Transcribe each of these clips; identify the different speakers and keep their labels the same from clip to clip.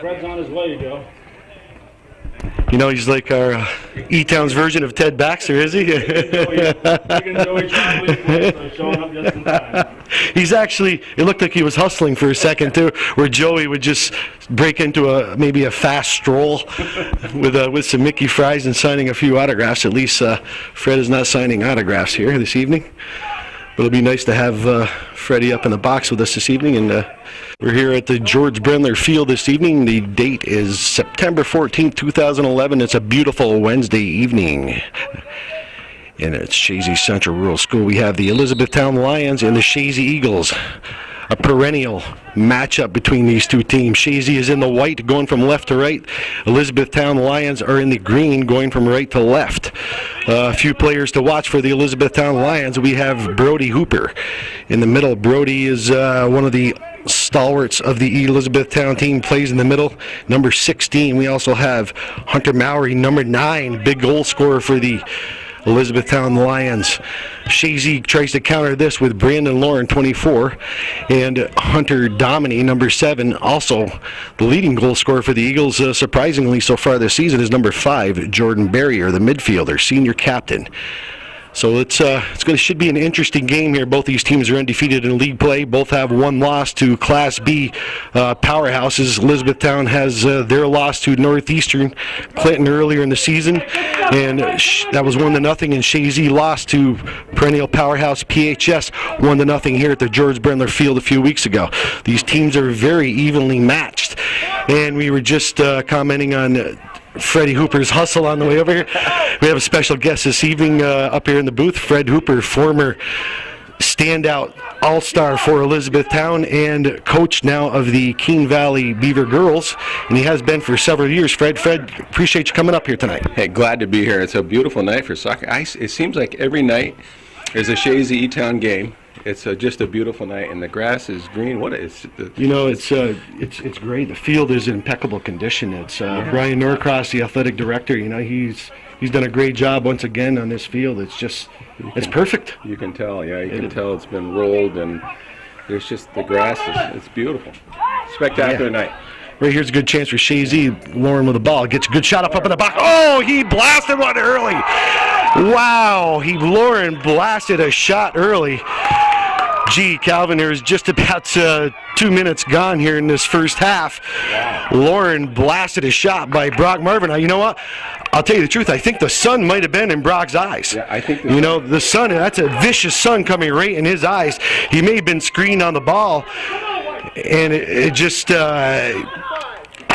Speaker 1: Fred's on his way, Joe.
Speaker 2: You know, he's like our E-Town's version of Ted Baxter, is he? He's actually, it looked like he was hustling for a second, too, where Joey would just break into maybe a fast stroll with some Mickey fries and signing a few autographs. At least Fred is not signing autographs here this evening. But it'll be nice to have Freddie up in the box with us this evening. And we're here at the George Brendler Field this evening. The date is September 14th, 2011. It's a beautiful Wednesday evening. And it's Chazy Central Rural School. We have the Elizabethtown Lions and the Chazy Eagles. A perennial matchup between these two teams. Chazy is in the white, going from left to right. Elizabethtown Lions are in the green, going from right to left. A few players to watch for the Elizabethtown Lions. We have Brody Hooper in the middle. Brody is one of the stalwarts of the Elizabethtown team, plays in the middle, number 16. We also have Hunter Mowry, number 9, big goal scorer for the Elizabethtown Lions. Chazy tries to counter this with Brandon Lauren, 24, and Hunter Dominy, number 7. Also, the leading goal scorer for the Eagles, surprisingly so far this season, is number 5, Jordan Barrier, the midfielder, senior captain. So should be an interesting game here. Both these teams are undefeated in league play. Both have one loss to Class B powerhouses. Elizabethtown has their loss to Northeastern Clinton earlier in the season, and that was 1-0. And Chazy lost to perennial powerhouse PHS 1-0 here at the George Brendler Field a few weeks ago. These teams are very evenly matched, and we were just commenting on Freddie Hooper's hustle on the way over here. We have a special guest this evening up here in the booth. Fred Hooper, former standout all-star for Elizabethtown and coach now of the Keene Valley Beaver Girls, and he has been for several years. Fred, appreciate you coming up here tonight.
Speaker 3: Hey, glad to be here. It's a beautiful night for soccer. It seems like every night there's a Chazy E-Town game. It's just a beautiful night, and the grass is green. What is it?
Speaker 2: You know, it's great. The field is in impeccable condition. It's Brian Norcross, the athletic director. You know, he's done a great job once again on this field. It's perfect.
Speaker 3: You can tell, yeah. You can tell it's been rolled, and there's just the grass it's beautiful. Spectacular night.
Speaker 2: Right here's a good chance for Chazy. Lauren with the ball gets a good shot up in the box. Oh, he blasted one early. Wow, Lauren blasted a shot early. Gee, Calvin, there's just about 2 minutes gone here in this first half. Wow. Lauren blasted a shot by Brock Marvin. Now, you know what? I'll tell you the truth. I think the sun might have been in Brock's eyes.
Speaker 3: Yeah, I think
Speaker 2: the sun, that's a vicious sun coming right in his eyes. He may have been screened on the ball, and it just...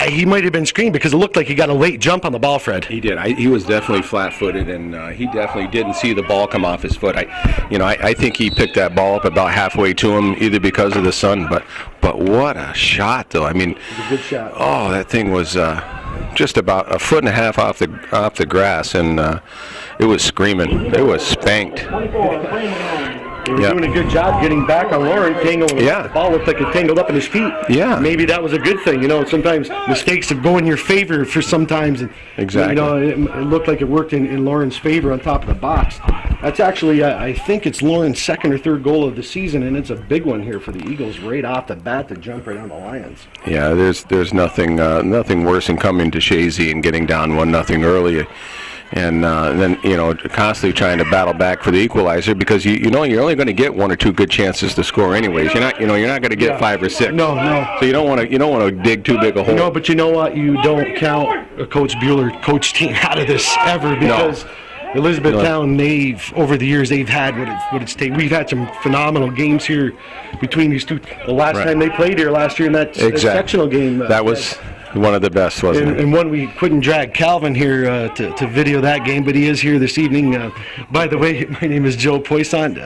Speaker 2: he might have been screened because it looked like he got a late jump on the ball, Fred.
Speaker 3: He did. He was definitely flat-footed, and he definitely didn't see the ball come off his foot. I think he picked that ball up about halfway to him, either because of the sun, but what a shot, though. I mean,
Speaker 2: it was a good shot.
Speaker 3: Oh, that thing was just about 1.5 feet off the grass, and it was screaming. It was spanked.
Speaker 2: They were doing a good job getting back on Lauren. The ball looked like it tangled up in his feet.
Speaker 3: Yeah.
Speaker 2: Maybe that was a good thing. You know, sometimes mistakes go in your favor for sometimes. And,
Speaker 3: exactly.
Speaker 2: You know, it looked like it worked in Lauren's favor on top of the box. That's actually, I think it's Lauren's second or third goal of the season, and it's a big one here for the Eagles right off the bat to jump right on the Lions.
Speaker 3: Yeah, there's nothing worse than coming to Chazy and getting down 1-0 early. And then, constantly trying to battle back for the equalizer because you're only going to get 1 or 2 good chances to score anyways. You're not going to get 5 or 6.
Speaker 2: No.
Speaker 3: So you don't want to dig too big a hole.
Speaker 2: No, but you know what? You don't count a Coach Bueller coach team out of this ever because Elizabethtown, over the years, they've had what it's taken. We've had some phenomenal games here between these two. The last time they played here last year in that sectional game.
Speaker 3: That was one of the best, wasn't it?
Speaker 2: And one we couldn't drag Calvin here to video that game, but he is here this evening. By the way, my name is Joe Poissant,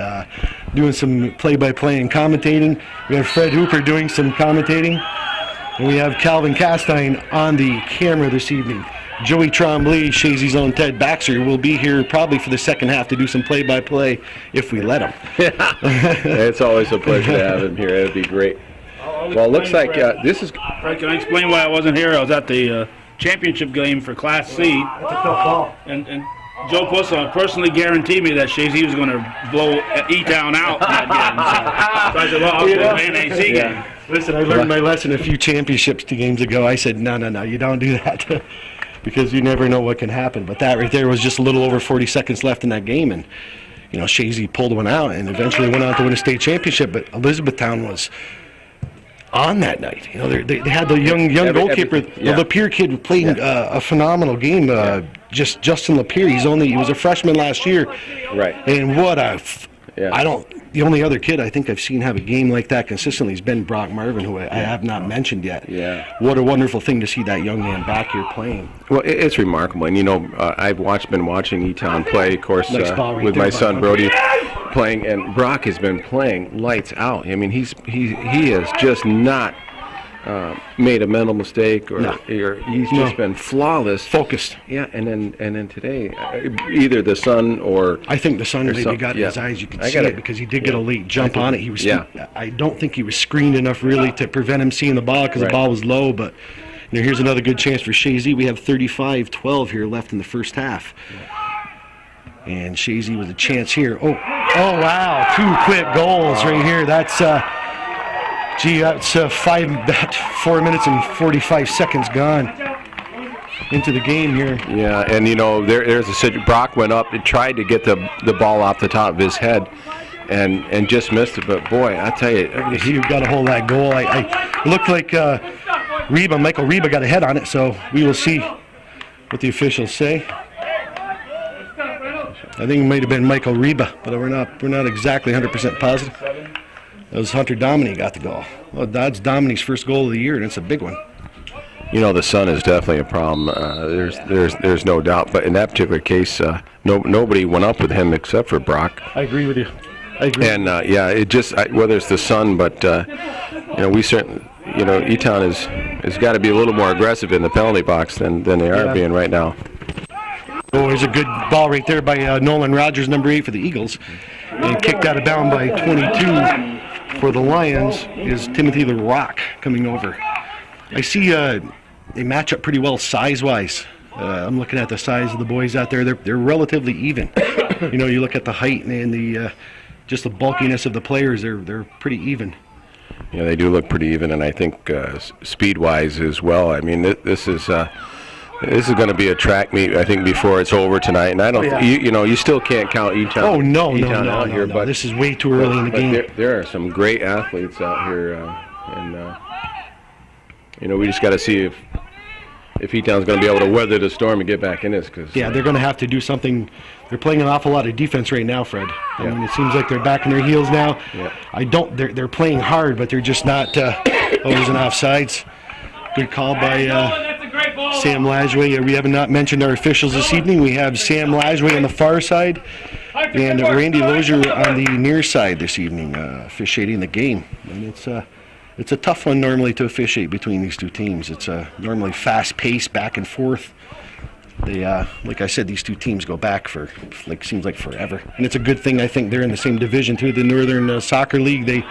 Speaker 2: doing some play-by-play and commentating. We have Fred Hooper doing some commentating, and we have Calvin Castine on the camera this evening. Joey Trombley, Chazy's own Ted Baxter, will be here probably for the second half to do some play-by-play if we let him.
Speaker 3: It's always a pleasure to have him here. It'd be great. Well, it looks like this is...
Speaker 1: Fred, can I explain why I wasn't here? I was at the championship game for Class C. And Joe Poissant personally guaranteed me that Chazy was going to blow E-Town out in that game. So I said, well, I'll
Speaker 2: You
Speaker 1: go
Speaker 2: know?
Speaker 1: to an NAC game.
Speaker 2: Listen, I learned my lesson a few championships games ago. I said, no, you don't do that. Because you never know what can happen. But that right there was just a little over 40 seconds left in that game, and Chazy pulled one out and eventually went on to win a state championship. But Elizabethtown was on that night. They had the young goalkeeper, the Lapeer kid, playing a phenomenal game. Justin Lapeer. He was a freshman last year.
Speaker 3: Right.
Speaker 2: And what the only other kid I think I've seen have a game like that consistently has been Brock Marvin, who I have not mentioned yet.
Speaker 3: Yeah.
Speaker 2: What a wonderful thing to see that young man back here playing.
Speaker 3: Well, it's remarkable, and I've been watching E-Town play, of course,
Speaker 2: Nice ball right
Speaker 3: with
Speaker 2: there,
Speaker 3: my son
Speaker 2: Bob.
Speaker 3: Brody playing, and Brock has been playing lights out. I mean, he has just not made a mental mistake, or he's just been flawless,
Speaker 2: Focused.
Speaker 3: Yeah, and then today, either the sun or
Speaker 2: I think the sun maybe got in his eyes. You could see it because he did get a late jump on it. He was. I don't think he was screened enough really to prevent him seeing the ball because the ball was low. But here's another good chance for Chazy. We have 35-12 here left in the first half. And Chazy with a chance here. Oh wow! 2 quick goals right here. That's 4 minutes and 45 seconds gone into the game here. Yeah,
Speaker 3: and there's a situation. Brock went up and tried to get the ball off the top of his head, and just missed it. But boy, I tell you,
Speaker 2: he got a hold of that goal. It looked like Michael Reba got a head on it. So we will see what the officials say. I think it might have been Michael Reba, but we're not exactly 100% positive. That was Hunter Dominy got the goal. Well, that's Dominy's first goal of the year, and it's a big one.
Speaker 3: The sun is definitely a problem. There's no doubt. But in that particular case, nobody went up with him except for Brock.
Speaker 2: I agree with you. I agree.
Speaker 3: And it just whether it's the sun, but we certainly E-Town has got to be a little more aggressive in the penalty box than they are being right now.
Speaker 2: Oh, there's a good ball right there by Nolan Rogers, number 8 for the Eagles, and kicked out of bounds by 22 for the Lions is Timothy the Rock coming over. I see they match up pretty well size-wise. I'm looking at the size of the boys out there. They're relatively even. You look at the height and the just the bulkiness of the players. They're pretty even.
Speaker 3: Yeah, they do look pretty even, and I think speed-wise as well. I mean, this is going to be a track meet, I think, before it's over tonight. And I don't, you still can't count E-Town.
Speaker 2: Oh no,
Speaker 3: but
Speaker 2: this is way too early in the game.
Speaker 3: There are some great athletes out here, and we just got to see if E-Town's going to be able to weather the storm and get back in this.
Speaker 2: They're going to have to do something. They're playing an awful lot of defense right now, Fred. I mean, it seems like they're back in their heels now. Yeah. They're playing hard, but they're just not. There's an offsides. Good call by Sam Lajway. We have not mentioned our officials this evening. We have Sam Lajway on the far side and Randy Lozier on the near side this evening, officiating the game. And it's a tough one normally to officiate between these two teams. It's normally fast-paced, back and forth. They, like I said, these two teams go back for seems like forever, and it's a good thing. I think they're in the same division too. The Northern Soccer League, they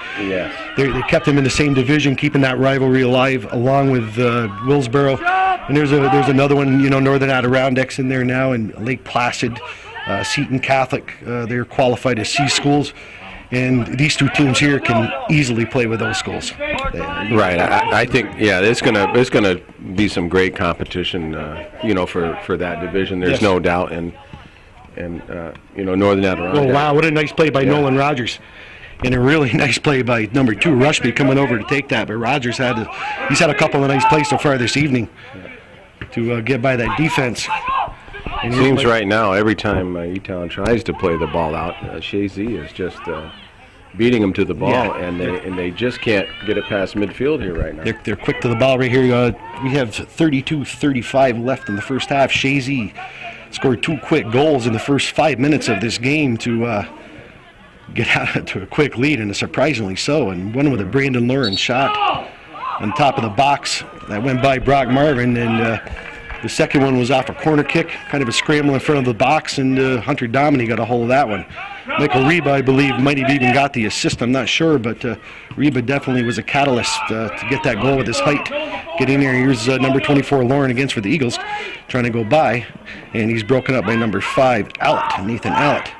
Speaker 2: kept them in the same division, keeping that rivalry alive, along with Willsboro. And there's another one, Northern Adirondacks in there now, and Lake Placid, Seton Catholic. They're qualified as C schools. And these two teams here can easily play with those schools.
Speaker 3: Right. I think it's gonna be some great competition, for that division. There's no doubt, and Northern Adirondack.
Speaker 2: Oh wow! What a nice play by Nolan Rogers, and a really nice play by number 2 Rushby coming over to take that. But Rogers he's had a couple of nice plays so far this evening to get by that defense.
Speaker 3: It seems right now, every time E-Town tries to play the ball out, Chazy is just beating them to the ball, and they just can't get it past midfield here right now.
Speaker 2: They're quick to the ball right here. We have 32-35 left in the first half. Chazy scored 2 quick goals in the first 5 minutes of this game to get out to a quick lead, and surprisingly so. And one with a Brandon Lawrence shot on top of the box that went by Brock Marvin, and the second one was off a corner kick, kind of a scramble in front of the box, and Hunter Dominy got a hold of that one. Michael Reba, I believe, might have even got the assist. I'm not sure, but Reba definitely was a catalyst to get that goal with his height. Get in there. Here's number 24, Lauren, against for the Eagles, trying to go by, and he's broken up by number 5, Nathan Allett.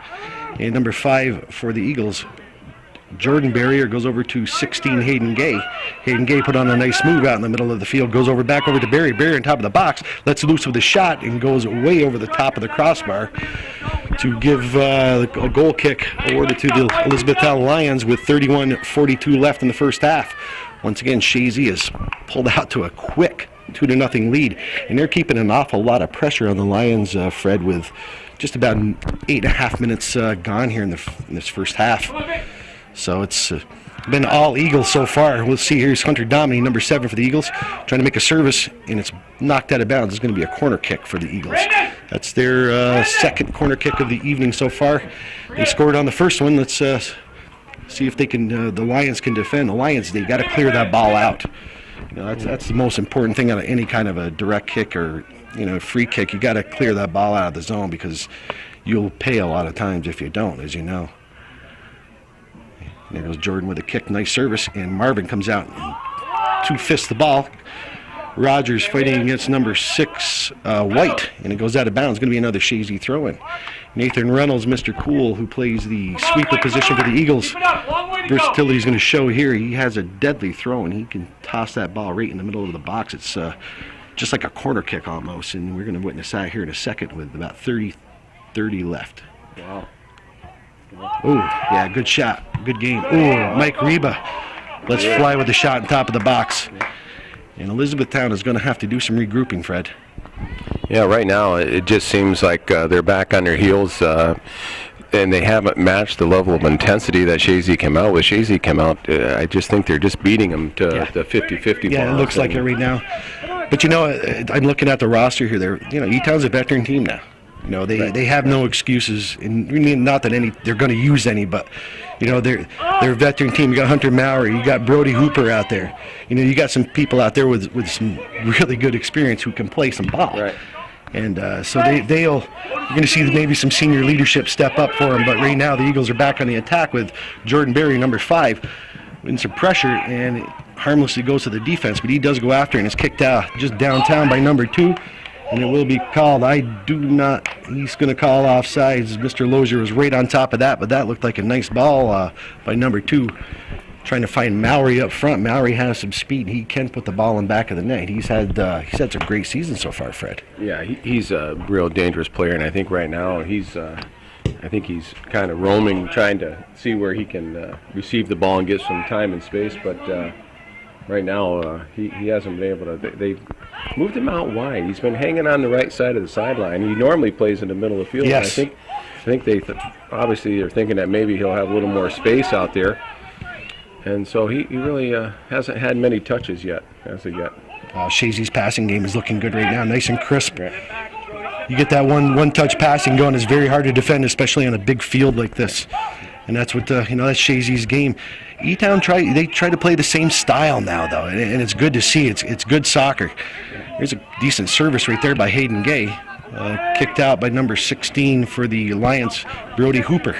Speaker 2: And number 5 for the Eagles, Jordan Barrier goes over to 16 Hayden Gay. Hayden Gay put on a nice move out in the middle of the field, goes back over to Barry. Barry on top of the box, lets loose with a shot and goes way over the top of the crossbar to give a goal kick awarded to the Elizabethtown Lions with 31:42 left in the first half. Once again, Chazy has pulled out to a quick 2-0 lead, and they're keeping an awful lot of pressure on the Lions, Fred, with just about 8.5 minutes gone here in this first half. So it's been all Eagles so far. We'll see. Here's Hunter Dominy, number 7 for the Eagles, trying to make a service, and it's knocked out of bounds. It's going to be a corner kick for the Eagles. That's their second corner kick of the evening so far. They scored on the first one. Let's see if they can. The Lions can defend. The Lions, they got to clear that ball out. That's the most important thing on any kind of a direct kick or free kick. You got to clear that ball out of the zone because you'll pay a lot of times if you don't, as you know. There goes Jordan with a kick, nice service, and Marvin comes out and two-fists the ball. Rogers fighting against number 6, White, and it goes out of bounds. It's going to be another Chazy throw-in. Nathan Reynolds, Mr. Cool, who plays the sweeper position for the Eagles. Versatility is going to show here. He has a deadly throw, and he can toss that ball right in the middle of the box. It's just like a corner kick almost, and we're going to witness that here in a second with about 30 left.
Speaker 3: Wow.
Speaker 2: Oh, yeah, good shot. Good game. Oh, Mike Reba. Let's fly with the shot on top of the box. And Elizabethtown is going to have to do some regrouping, Fred.
Speaker 3: Yeah, right now it just seems like they're back on their heels, and they haven't matched the level of intensity that Chazy came out with. Chazy came out, I just think they're just beating them to the 50-50
Speaker 2: Yeah, it looks like it right now. But, I'm looking at the roster here. E-Town's a veteran team now. They have no excuses, and not that they're going to use any, but they're a veteran team. You got Hunter Mowry, you got Brody Hooper out there. You got some people out there with some really good experience who can play some ball.
Speaker 3: Right.
Speaker 2: And so you're going to see maybe some senior leadership step up for them. But right now the Eagles are back on the attack with Jordan Berry, number 5, in some pressure, and harmlessly goes to the defense. But he does go after, and it's kicked out just downtown by number 2. And it will be called. He's going to call offsides. Mr. Lozier was right on top of that, but that looked like a nice ball by number 2. Trying to find Mowry up front. Mowry has some speed. He can put the ball in back of the net. He's had some great seasons so far, Fred.
Speaker 3: Yeah, he's a real dangerous player, and I think right now he's kind of roaming, trying to see where he can receive the ball and get some time and space, but right now he hasn't been able to. They've moved him out wide. He's been hanging on the right side of the sideline. He normally plays in the middle of the field.
Speaker 2: Yes.
Speaker 3: And I think they obviously they're thinking that maybe he'll have a little more space out there. And so he really hasn't had many touches yet, as of yet.
Speaker 2: Chazy's passing game is looking good right now, nice and crisp. You get that one-touch passing going, it's very hard to defend, especially on a big field like this. And that's what that's Chazy's game. E-Town try to play the same style now, though, and it's good to see. It's good soccer. There's a decent service right there by Hayden Gay, kicked out by number 16 for the Lions, Brody Hooper.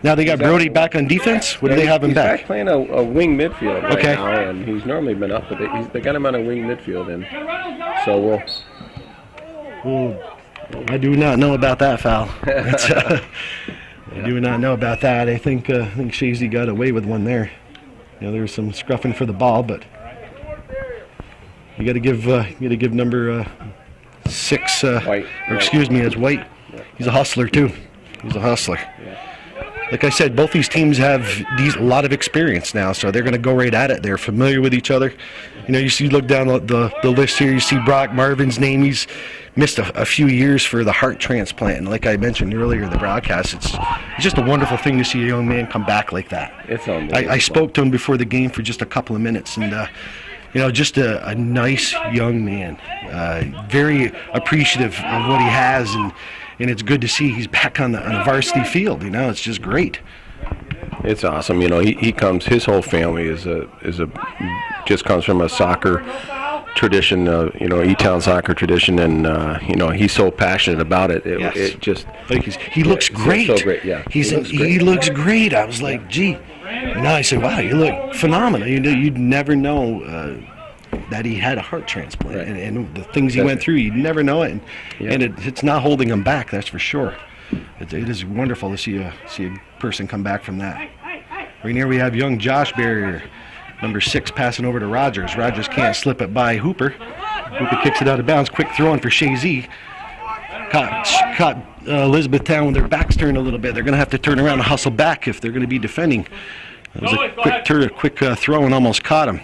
Speaker 2: Now they got Brody back on defense. What do they have him back?
Speaker 3: He's playing a wing midfield right now, and he's normally been up, but they got him on a wing midfield, and so
Speaker 2: I do not know about that foul. I do not know about that. I think Chazy got away with one there. There was some scruffing for the ball, but you got to give number 6.
Speaker 3: White.
Speaker 2: It's White. He's a hustler too. He's a hustler. Like I said, both these teams have a lot of experience now, so they're going to go right at it. They're familiar with each other. You look down the list here, you see Brock Marvin's name. He's missed a few years for the heart transplant, and like I mentioned earlier in the broadcast, it's just a wonderful thing to see a young man come back like that.
Speaker 3: It's unbelievable.
Speaker 2: I spoke to him before the game for just a couple of minutes, and just a nice young man, very appreciative of what he has, and it's good to see he's back on the varsity field. It's just great.
Speaker 3: It's awesome. He comes. His whole family just comes from a soccer tradition. E-Town soccer tradition, and he's so passionate about it.
Speaker 2: Yes.
Speaker 3: It just
Speaker 2: he looks great.
Speaker 3: So great. Yeah,
Speaker 2: he looks great. I was like, gee. I said, wow, you look phenomenal. You'd never know that he had a heart transplant, right. and the things he went through, you'd never know it, and it's not holding him back, that's for sure. It is wonderful to see a person come back from that. Right here we have young Josh Barrier, number 6, passing over to Rogers. Rogers can't slip it by Hooper. Hooper kicks it out of bounds. Quick throw in for Chazy. Caught Elizabethtown with their backs turned a little bit. They're going to have to turn around and hustle back if they're going to be defending. It was a quick throw and almost caught him.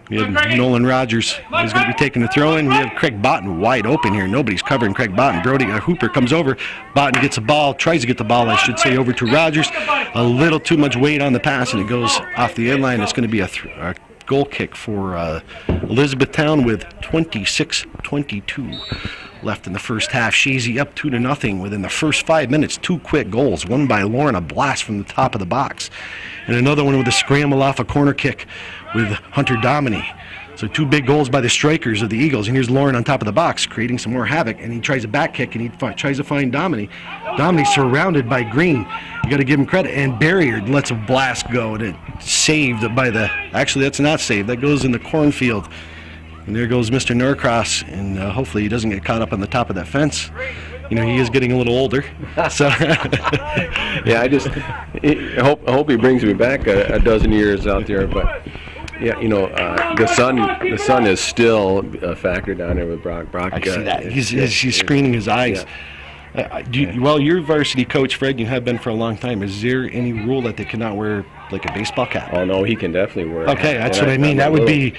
Speaker 2: We have Nolan Rogers. He's going to be taking the throw in. We have Craig Botten wide open here. Nobody's covering Craig Botten. Hooper comes over. Botten gets the ball, tries to get the ball, I should say, over to Rogers. A little too much weight on the pass, and it goes off the end line. It's going to be a goal kick for Elizabethtown with 26-22 left in the first half. Chazy up 2-0 within the first 5 minutes. 2 quick goals. One by Lauren, a blast from the top of the box, and another one with a scramble off a corner kick with Hunter Dominy. So 2 big goals by the strikers of the Eagles. And here's Lauren on top of the box, creating some more havoc. And he tries a back kick, and he tries to find Dominy. Dominy's surrounded by Green. You got to give him credit. And Barrier lets a blast go, and it's saved by the. Actually, that's not saved. That goes in the cornfield. And there goes Mr. Norcross, and hopefully he doesn't get caught up on the top of that fence. You know, he is getting a little older. So
Speaker 3: yeah, I hope he brings me back a dozen years out there. But yeah, you know, the sun is still a factor down there with Brock.
Speaker 2: I see that. He's screening his eyes. Yeah. Well, you're varsity coach, Fred. You have been for a long time. Is there any rule that they cannot wear like a baseball cap?
Speaker 3: Oh no, he can definitely wear.
Speaker 2: Okay, that's what I mean. That would be.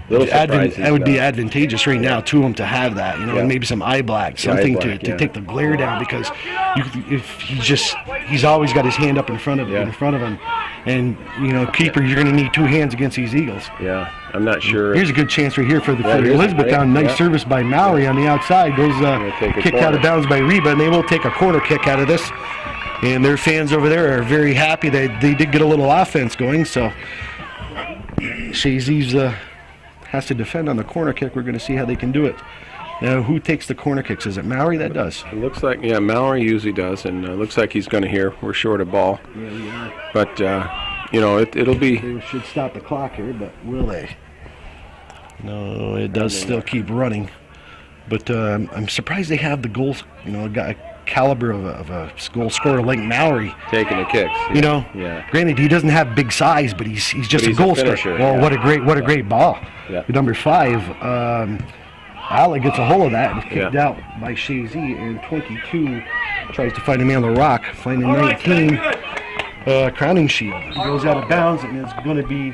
Speaker 2: That would be advantageous right now to him to have that, you know, and maybe some eye black, something to take the glare down, because he's always got his hand up in front of him, and you know, keeper, you're going to need 2 hands against these Eagles.
Speaker 3: Yeah, I'm not sure.
Speaker 2: Here's a good chance right here for Elizabethtown. Nice service by Mallory on the outside. Goes kicked out of bounds by Reba, and they will take a corner kick out of this. And their fans over there are very happy that they did get a little offense going. So Chazy's has to defend on the corner kick. We're going to see how they can do it. Now, who takes the corner kicks? Is it Mallory that does?
Speaker 3: It looks like, yeah, Mallory usually does, and it looks like he's going to hear. We're short a ball.
Speaker 2: Yeah, we are.
Speaker 3: But, you know, it'll be...
Speaker 2: They should stop the clock here, but will they? No, it does still keep running. But I'm surprised they have the goals, you know, a guy caliber of a goal scorer like Mallory
Speaker 3: taking the kicks.
Speaker 2: You know, granted he doesn't have big size, but he's just a goal scorer. Well, what a great ball.
Speaker 3: Yeah.
Speaker 2: Number 5, Alec gets a hold of that and kicked out by Chazy, and 22 tries to find a man on the rock, finding 19 Crowning Shield. He goes out of bounds, and it's going to be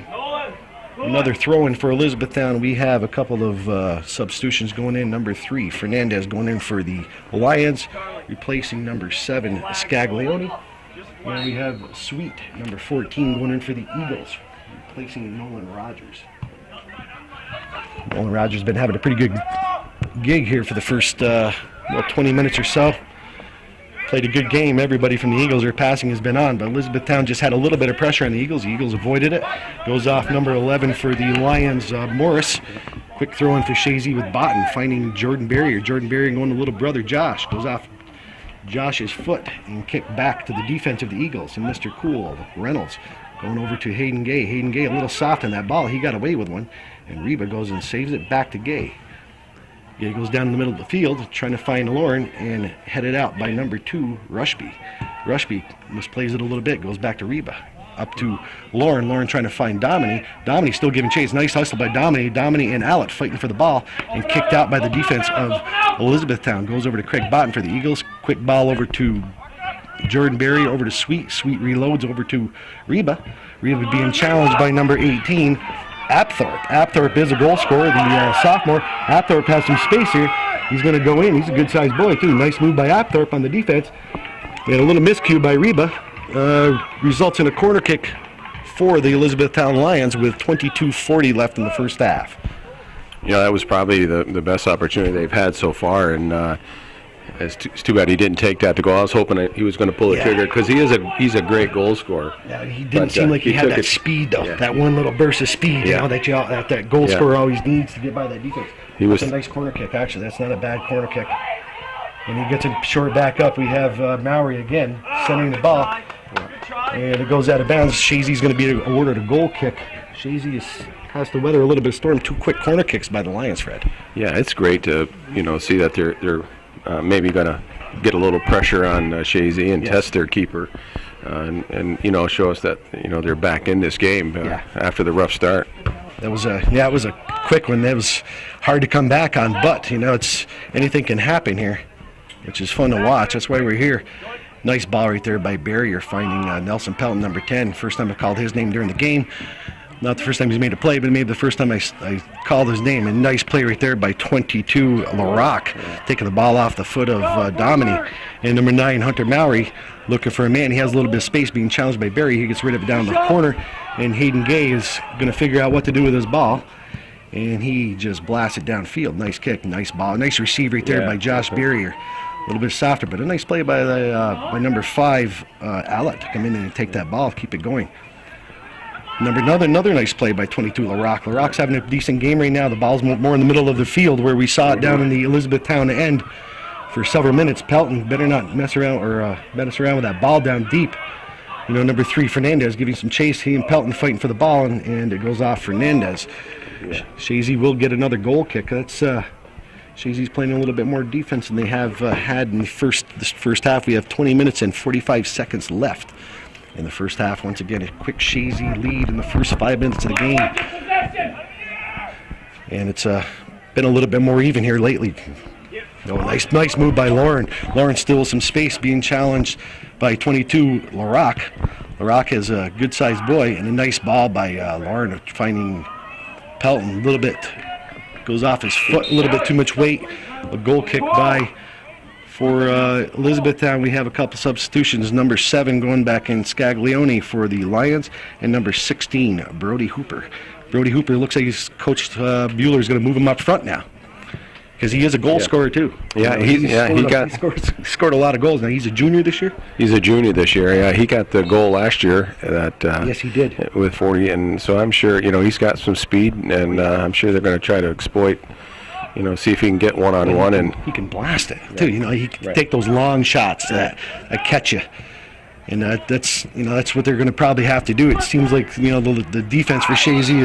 Speaker 2: another throw-in for Elizabethtown. We have a couple of substitutions going in. Number 3, Fernandez, going in for the Lions, replacing number 7, Scaglione. And we have Sweet, number 14, going in for the Eagles, replacing Nolan Rogers. Nolan Rogers has been having a pretty good gig here for the first 20 minutes or so. Played a good game. Everybody from the Eagles, their passing has been on, but Elizabethtown just had a little bit of pressure on the Eagles. The Eagles avoided it. Goes off number 11 for the Lions, Morris. Quick throw in for Chazy with Botten, finding Jordan Barrier. Jordan Barrier going to little brother Josh. Goes off Josh's foot and kicked back to the defense of the Eagles. And Mr. Cool, Reynolds, going over to Hayden Gay. Hayden Gay a little soft on that ball. He got away with one. And Reba goes and saves it back to Gay. Gay goes down in the middle of the field trying to find Lauren, and headed out by number 2, Rushby. Rushby misplays it a little bit, goes back to Reba. Up to Lauren. Lauren trying to find Dominy. Dominy still giving chase. Nice hustle by Dominy. Dominy and Alec fighting for the ball, and kicked out by the defense of Elizabethtown. Goes over to Craig Botten for the Eagles. Quick ball over to Jordan Berry, over to Sweet. Sweet reloads over to Reba. Reba being challenged by number 18, Apthorpe. Apthorpe is a goal scorer, the sophomore. Apthorpe has some space here. He's going to go in. He's a good-sized boy, too. Nice move by Apthorpe on the defense. And a little miscue by Reba results in a corner kick for the Elizabethtown Lions with 22:40 left in the first half.
Speaker 3: You know, that was probably the best opportunity they've had so far, and it's too bad he didn't take that to go. I was hoping he was going to pull the trigger, because he's a great goal scorer.
Speaker 2: Yeah, he didn't seem like he had that speed, though. Yeah. That one little burst of speed, you know, that goal scorer always needs to get by that defense. That's a nice corner kick, actually. That's not a bad corner kick. When he gets it short back up, we have Mallory again centering the ball. And it goes out of bounds. Chazy's going to be awarded a goal kick. Chazy has to weather a little bit of storm. 2 quick corner kicks by the Lions, Fred.
Speaker 3: Yeah, it's great to see that they're maybe going to get a little pressure on Chazy and test their keeper. and you know, show us that, you know, they're back in this game after the rough start.
Speaker 2: That was it was a quick one. That was hard to come back on, but you know, it's anything can happen here, which is fun to watch. That's why we're here. Nice ball right there by Barrier, finding Nelson Pelton, number 10. First time I called his name during the game. Not the first time he's made a play, but maybe the first time I called his name. And nice play right there by 22, LaRock, taking the ball off the foot of Domini. And number 9, Hunter Mowry, looking for a man. He has a little bit of space, being challenged by Barry. He gets rid of it down the corner, and Hayden Gay is going to figure out what to do with his ball. And he just blasts it downfield. Nice kick, nice ball. Nice receive right there by Josh Barrier. A little bit softer, but a nice play by by number 5, Allett, to come in and take that ball, keep it going. Another nice play by 22, LaRock. LaRock's having a decent game right now. The ball's more in the middle of the field, where we saw it down in the Elizabethtown end for several minutes. Pelton better not mess around with that ball down deep. You know, number 3, Fernandez, giving some chase. He and Pelton fighting for the ball, and it goes off Fernandez. Chazy will get another goal kick. That's Chazy's playing a little bit more defense than they have had in this first half. We have 20 minutes and 45 seconds left in the first half. Once again, a quick Chazy lead in the first 5 minutes of the game. And it's been a little bit more even here lately. Oh, nice move by Lauren. Lauren still with some space, being challenged by 22, LaRock. LaRock is a good-sized boy, and a nice ball by Lauren, finding Pelton a little bit. Goes off his foot, a little bit too much weight. A goal kick for Elizabethtown. We have a couple substitutions. Number 7 going back in, Scaglione for the Lions, and number 16, Brody Hooper. Brody Hooper looks like Coach Bueller is going to move him up front now, because he is a goal scorer too.
Speaker 3: Yeah,
Speaker 2: he scored a lot of goals. Now he's a junior this year.
Speaker 3: He's a junior this year. Yeah, he got the goal last year.
Speaker 2: Yes, he did,
Speaker 3: with 40, and so I'm sure, you know, he's got some speed, and I'm sure they're going to try to exploit. You know, see if he can get one-on-one, and
Speaker 2: he can blast it too. You know, he can take those long shots that catch you, and that's what they're going to probably have to do. It seems like, you know, the defense for Chazy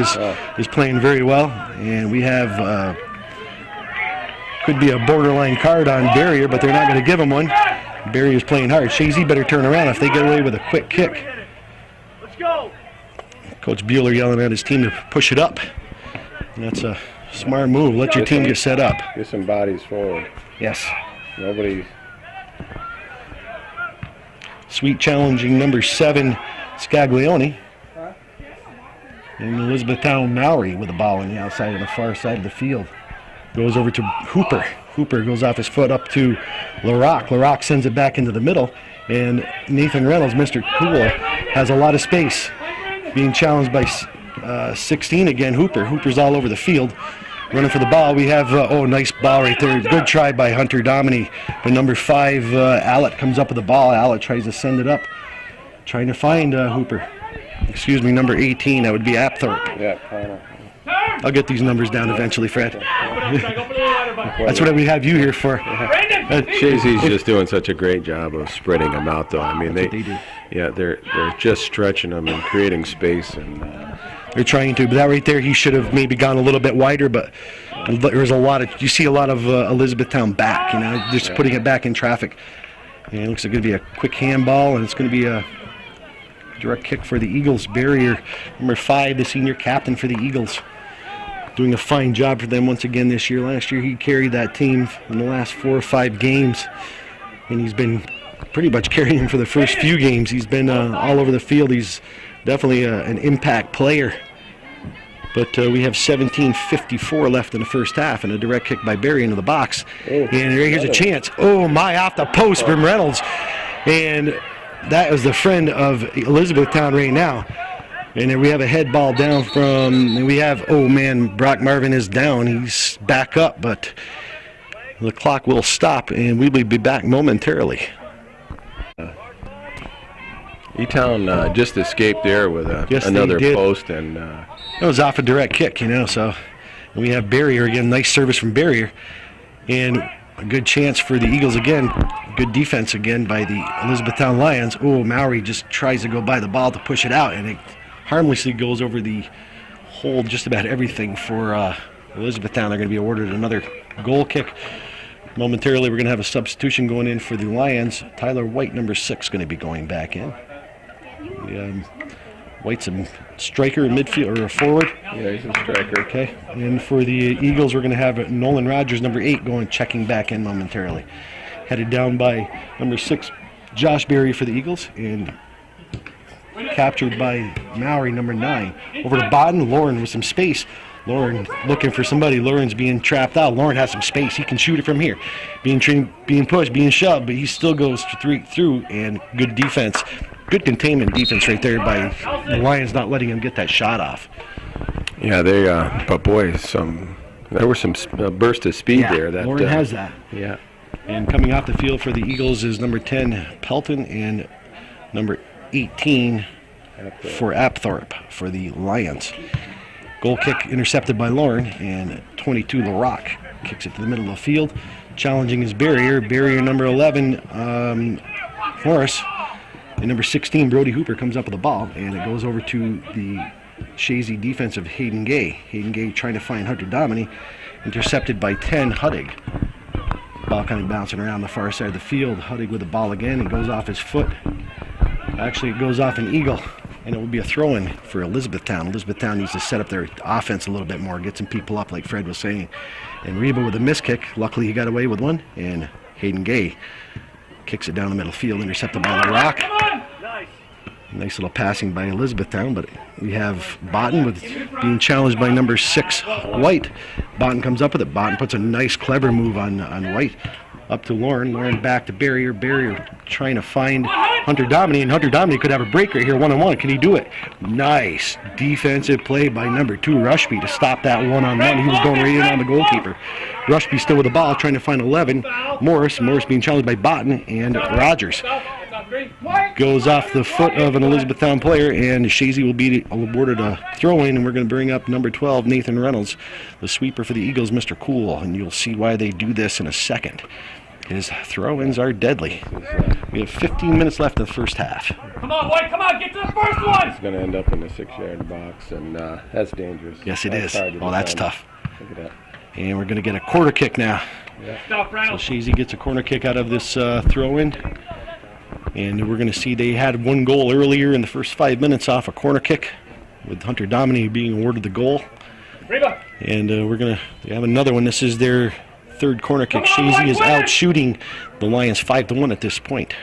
Speaker 2: is playing very well, and we have could be a borderline card on Barrier, but they're not going to give him one. Barrier's playing hard. Chazy better turn around if they get away with a quick kick. Let's go. Coach Bueller yelling at his team to push it up. And that's a smart move. Let your team get set up.
Speaker 3: Get some bodies forward.
Speaker 2: Yes.
Speaker 3: Nobody.
Speaker 2: Sweet challenging number 7, Scaglione. And Elizabethtown-Lewis with the ball on the outside of the far side of the field. Goes over to Hooper. Hooper goes off his foot up to LaRock. LaRock sends it back into the middle. And Nathan Reynolds, Mr. Cool, has a lot of space. Being challenged by 16 again, Hooper. Hooper's all over the field, running for the ball. We have, nice ball right there. Good try by Hunter Domini. But number 5, Allett comes up with the ball. Allett tries to send it up, trying to find Hooper. Excuse me, number 18, that would be Apthorpe.
Speaker 3: Yeah, final.
Speaker 2: I'll get these numbers down eventually, Fred. That's what we have you here for.
Speaker 3: Chazy's just doing such a great job of spreading them out, though. I mean, they do. Yeah, they're just stretching them and creating space, and
Speaker 2: they're trying to. But that right there, he should have maybe gone a little bit wider. But there's you see a lot of Elizabethtown back, you know, just putting it back in traffic. And it looks like it's going to be a quick handball, and it's going to be a direct kick for the Eagles. Barrier, number 5, the senior captain for the Eagles, doing a fine job for them once again this year. Last year he carried that team in the last 4 or 5 games, and he's been pretty much carrying them for the first few games. He's been all over the field. He's definitely an impact player. But we have 17:54 left in the first half, and a direct kick by Barry into the box. And here's a chance. Oh my, off the post from Reynolds. And that is the friend of Elizabethtown right now. And then we have a head ball down and we have, Brock Marvin is down. He's back up, but the clock will stop, and we will be back momentarily.
Speaker 3: E-Town just escaped there with another post, and
Speaker 2: it was off a direct kick, you know. So we have Barrier again, nice service from Barrier, and a good chance for the Eagles again. Good defense again by the Elizabethtown Lions. Mowry just tries to go by the ball to push it out, and it harmlessly goes over the hole, just about everything for Elizabethtown. They're going to be awarded another goal kick. Momentarily, we're going to have a substitution going in for the Lions. Tyler White, number 6, going to be going back in. White's a striker, a midfield, or a forward.
Speaker 3: Yeah, he's a striker.
Speaker 2: Okay. And for the Eagles, we're going to have Nolan Rogers, number 8, checking back in momentarily. Headed down by number 6, Josh Berry for the Eagles, and captured by Mowry, number 9. Over to Bodden, Lauren with some space. Lauren looking for somebody. Lauren's being trapped out. Lauren has some space. He can shoot it from here. Being pushed, being shoved, but he still goes through, and good defense. Good containment defense right there by the Lions, not letting him get that shot off.
Speaker 3: Yeah, they. But boy, there was some burst of speed there. That
Speaker 2: Lauren has that.
Speaker 3: Yeah.
Speaker 2: And coming off the field for the Eagles is number 10, Pelton, and number 18 for Apthorpe for the Lions. Goal kick intercepted by Lauren, and 22, LaRock, kicks it to the middle of the field, challenging his barrier number 11, Morris, and number 16, Brody Hooper, comes up with the ball, and it goes over to the Chazy defense of Hayden Gay. Hayden Gay trying to find Hunter Dominy, intercepted by 10, Huddig. Ball kind of bouncing around the far side of the field. Huddig with the ball again, and goes off his foot. Actually, it goes off an eagle, and it will be a throw-in for Elizabethtown. Elizabethtown needs to set up their offense a little bit more, get some people up, like Fred was saying. And Reba with a miss kick. Luckily, he got away with one, and Hayden Gay kicks it down the middle field, intercepted by LaRock. Nice little passing by Elizabethtown, but we have Botten with being challenged by number 6, White. Botten comes up with it. Botten puts a nice, clever move on White. Up to Lauren. Lauren back to Barrier. Barrier trying to find Hunter Dominy, and Hunter Dominy could have a break right here, 1-on-1. Can he do it? Nice defensive play by number 2, Rushby, to stop that 1-on-1. He was going right in on the goalkeeper. Rushby still with the ball, trying to find 11. Morris being challenged by Botten, and Rogers goes off the foot of an Elizabethtown player, and Chazy will be awarded a throw-in, and we're going to bring up number 12, Nathan Reynolds, the sweeper for the Eagles, Mr. Cool, and you'll see why they do this in a second. His throw-ins are deadly. We have 15 minutes left in the first half.
Speaker 1: Come on, White, come on, get to the first one!
Speaker 3: It's going to end up in the 6-yard box, and that's dangerous.
Speaker 2: Yes, it is. Oh, that's tough.
Speaker 3: Look at that.
Speaker 2: And we're going to get a corner kick now.
Speaker 3: Yeah.
Speaker 2: So Chazy gets a corner kick out of this throw-in. And we're going to see they had one goal earlier in the first 5 minutes off a corner kick, with Hunter Dominy being awarded the goal. And we're going to have another one. This is their third corner kick. Chazy is out shooting the Lions 5-1 at this point.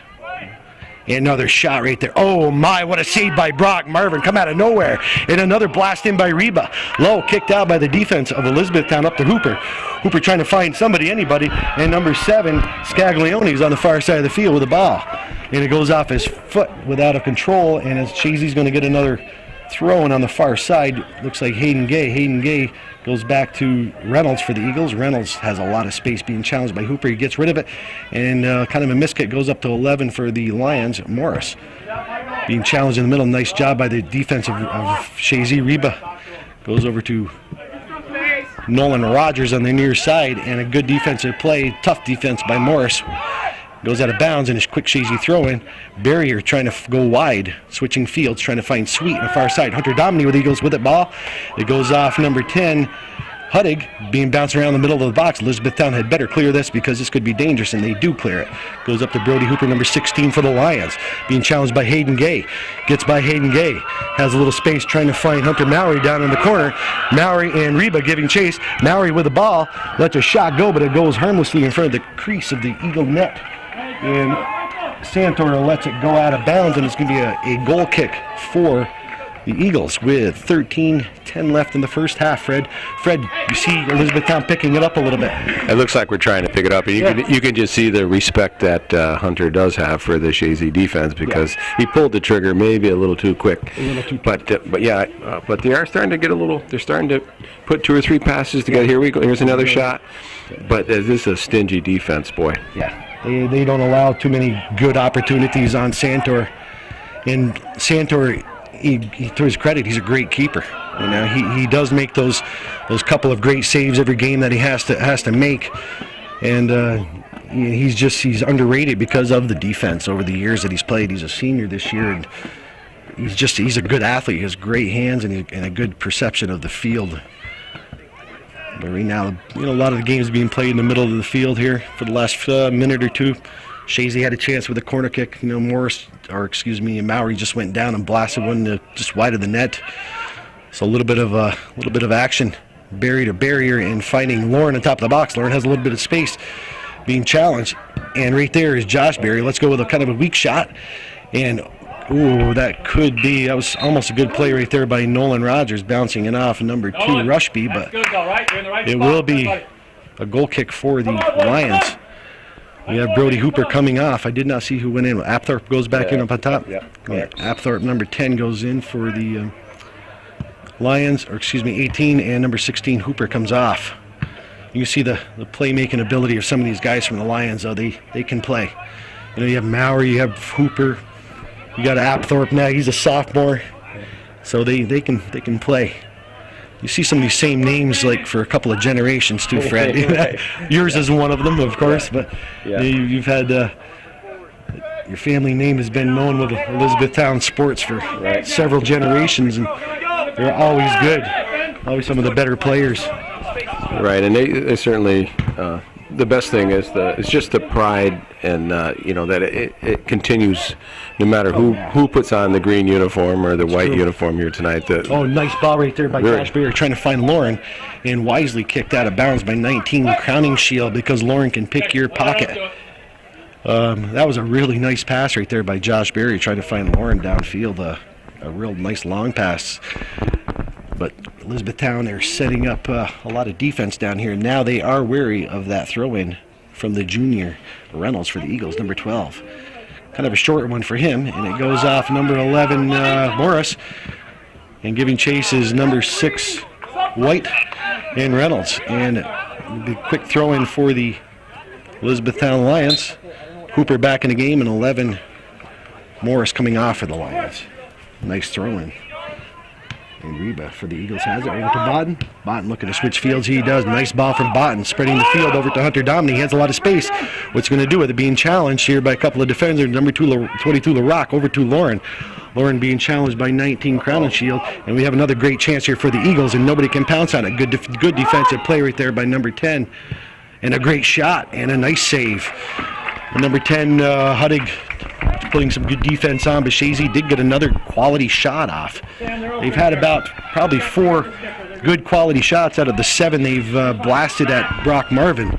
Speaker 2: And another shot right there. Oh my, what a save by Brock. Marvin come out of nowhere. And another blast in by Reba. Low, kicked out by the defense of Elizabethtown up to Hooper. Hooper trying to find somebody, anybody. And number 7, Scaglione, is on the far side of the field with the ball. And it goes off his foot without a control. And as Chazy's going to get another throw-in on the far side. Looks like Hayden Gay. Hayden Gay goes back to Reynolds for the Eagles. Reynolds has a lot of space being challenged by Hooper. He gets rid of it, and kind of a miskick goes up to 11 for the Lions. Morris being challenged in the middle. Nice job by the defense of Chazy. Reba goes over to Nolan Rogers on the near side, and a good defensive play. Tough defense by Morris. Goes out of bounds in his quick Chazy throw-in. Barrier trying to go wide, switching fields, trying to find Sweet on the far side. Hunter Dominy with Eagles with it ball. It goes off number 10, Huddig, being bounced around the middle of the box. Elizabethtown had better clear this because this could be dangerous, and they do clear it. Goes up to Brody Hooper, number 16 for the Lions. Being challenged by Hayden Gay. Gets by Hayden Gay. Has a little space trying to find Hunter Mowry down in the corner. Mowry and Reba giving chase. Mowry with the ball. Lets a shot go, but it goes harmlessly in front of the crease of the Eagle net. And Santor lets it go out of bounds, and it's going to be a goal kick for the Eagles with 13:10 left in the first half. Fred, you see Elizabethtown picking it up a little bit.
Speaker 3: It looks like we're trying to pick it up. You can just see the respect that Hunter does have for the Chazy defense, because he pulled the trigger maybe a little too quick. But they are starting to get a little. They're starting to put 2 or 3 passes together. Here we go. Here's another shot. But this is a stingy defense, boy.
Speaker 2: Yeah. They don't allow too many good opportunities on Santor. And Santor, to his credit, he's a great keeper. You know, he does make those couple of great saves every game that he has to make. And he's underrated because of the defense over the years that he's played. He's a senior this year, and he's a good athlete. He has great hands and a good perception of the field. But right now, a lot of the games being played in the middle of the field here for the last minute or two. Chazy had a chance with a corner kick. Mowry just went down and blasted one just wide of the net. So a little bit of action. Barry to barrier and finding Lauren on top of the box. Lauren has a little bit of space, being challenged. And right there is Josh Barry. Let's go with a kind of a weak shot. And, that was almost a good play right there by Nolan Rogers, bouncing it off number 2, Rushby. But it will be a goal kick for the Lions. We have Brody Hooper coming off. I did not see who went in. Apthorpe goes back in up on top.
Speaker 3: Yeah,
Speaker 2: Apthorpe, number 10, goes in for the Lions, 18, and number 16, Hooper, comes off. You can see the playmaking ability of some of these guys from the Lions, though. They can play. You have Mowry, you have Hooper, you got Apthorpe now. He's a sophomore, so they can play. You see some of these same names like for a couple of generations too, Fred. Yours is one of them, of course, but you've had your family name has been known with Elizabethtown sports for several generations, and they're always good, always some of the better players.
Speaker 3: Right, and they certainly. The best thing is it's just the pride, and that it continues, no matter who puts on the green uniform or the white uniform here tonight.
Speaker 2: Nice ball right there by Josh Barry trying to find Lauren, and wisely kicked out of bounds by 19, Crowning Shield, because Lauren can pick your pocket. That was a really nice pass right there by Josh Barry trying to find Lauren downfield. A real nice long pass. But Elizabethtown, they're setting up a lot of defense down here. Now they are wary of that throw-in from the junior Reynolds for the Eagles, number 12. Kind of a short one for him, and it goes off number 11, Morris. And giving chase is number 6, White, and Reynolds. And the quick throw-in for the Elizabethtown Lions. Hooper back in the game, and 11, Morris coming off for the Lions. Nice throw-in. And Reba for the Eagles has it over to Botten. Botten looking to switch fields. He does. Nice ball from Botten, spreading the field over to Hunter Domney. He has a lot of space. What's going to do with it? Being challenged here by a couple of defenders. Number 22, LaRock, over to Lauren. Lauren being challenged by 19, Crown and Shield. And we have another great chance here for the Eagles, and nobody can pounce on it. Good defensive play right there by number 10. And a great shot and a nice save. And number 10, Huddig, putting some good defense on, but Chazy did get another quality shot off. They've had about probably 4 good quality shots out of the 7 they've blasted at Brock Marvin.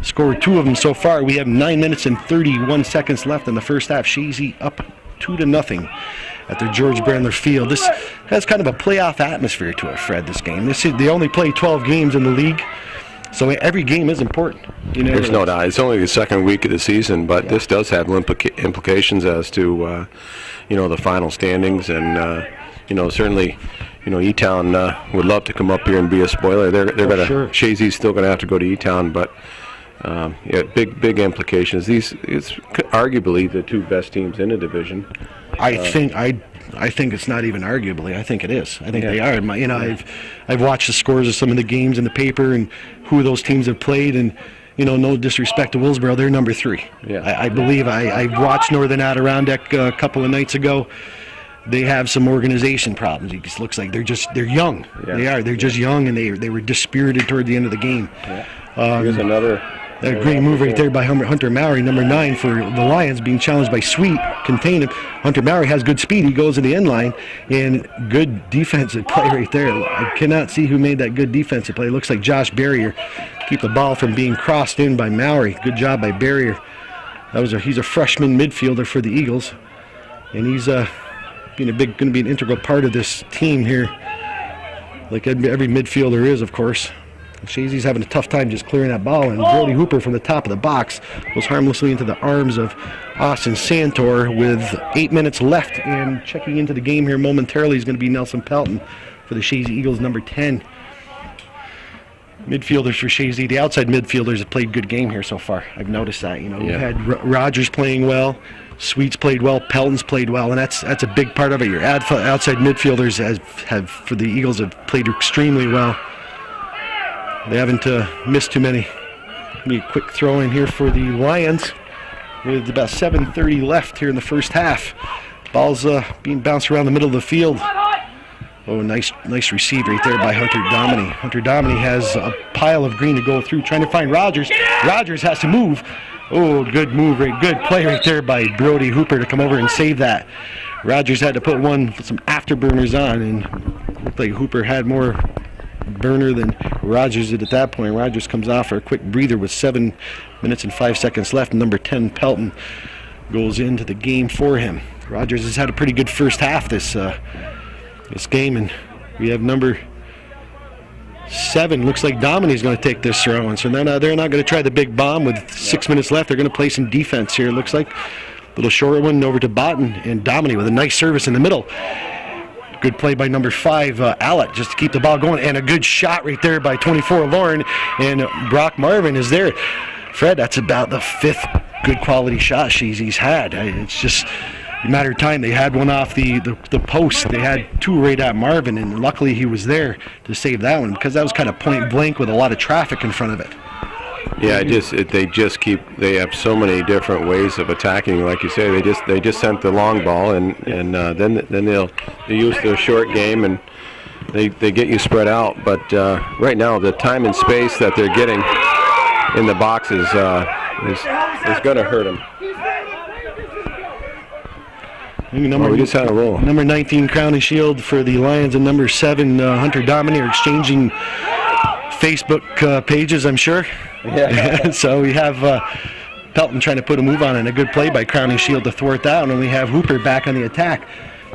Speaker 2: Scored 2 of them so far. We have 9 minutes and 31 seconds left in the first half. Chazy up 2-0 at the George Brendler Field. This has kind of a playoff atmosphere to it, Fred, this game. They only play 12 games in the league, so every game is important.
Speaker 3: There's no doubt. It's only the second week of the season, but this does have implications as to, the final standings. And, certainly, E-Town would love to come up here and be a spoiler. They're going to. Sure. Chazy's still going to have to go to E-Town, but big implications. It's arguably the 2 best teams in the division.
Speaker 2: I think it's not even arguably. I think it is. I think they are. I've watched the scores of some of the games in the paper and who those teams have played, and no disrespect to Willsboro, they're number 3. Yeah. I believe I watched Northern Adirondack a couple of nights ago. They have some organization problems. It just looks like they're young. Yeah. They are. They're just young, and they were dispirited toward the end of the game. Yeah.
Speaker 3: Here's another.
Speaker 2: A great move right there by Hunter Mowry, number 9 for the Lions, being challenged by Sweet, contained him. Hunter Mowry has good speed. He goes to the end line, and good defensive play right there. I cannot see who made that good defensive play. It looks like Josh Barrier. Keep the ball from being crossed in by Mowry. Good job by Barrier. He's a freshman midfielder for the Eagles, and he's going to be an integral part of this team here, like every midfielder is, of course. Chazy's having a tough time just clearing that ball, and Brody Hooper from the top of the box goes harmlessly into the arms of Austin Santor with 8 minutes left. And checking into the game here momentarily is going to be Nelson Pelton for the Chazy Eagles, number 10. Midfielders for Chazy, the outside midfielders have played good game here so far. I've noticed that. We've had Rogers playing well, Sweets played well, Pelton's played well, and that's a big part of it. Your outside midfielders have for the Eagles have played extremely well. They haven't missed too many. Maybe a quick throw in here for the Lions with about 7:30 left here in the first half. Ball's being bounced around the middle of the field. Oh, nice receive right there by Hunter Domney. Hunter Domney has a pile of green to go through, trying to find Rogers. Rogers has to move, Oh, good move, good play right there by Brody Hooper to come over and save that. Rogers had to put some afterburners on, and looked like Hooper had more burner than Rogers did at that point. Rogers comes off for a quick breather with 7 minutes and 5 seconds left. Number 10, Pelton, goes into the game for him. Rogers has had a pretty good first half this game, and we have number 7. Looks like Dominy's going to take this throw, and so they're not going to try the big bomb with 6 minutes left. They're going to play some defense here. It looks like a little shorter one over to Botten, and Dominy with a nice service in the middle. Good play by number 5, Allett, just to keep the ball going, and a good shot right there by 24, Lauren, and Brock Marvin is there. Fred, that's about the 5th good quality shot Chazy's had. It's just a matter of time. They had one off the post. They had 2 right at Marvin, and luckily he was there to save that one, because that was kind of point blank with a lot of traffic in front of it.
Speaker 3: Yeah, they have so many different ways of attacking. Like you say, they just sent the long ball, and then they use their short game, and they get you spread out. But right now, the time and space that they're getting in the boxes is going to hurt them. We just had a roll.
Speaker 2: Number 19, Crown and Shield for the Lions, and number 7, Hunter Dominy, are exchanging Facebook pages, I'm sure. Yeah. So we have Pelton trying to put a move on, and a good play by Crown and Shield to thwart that, and we have Hooper back on the attack,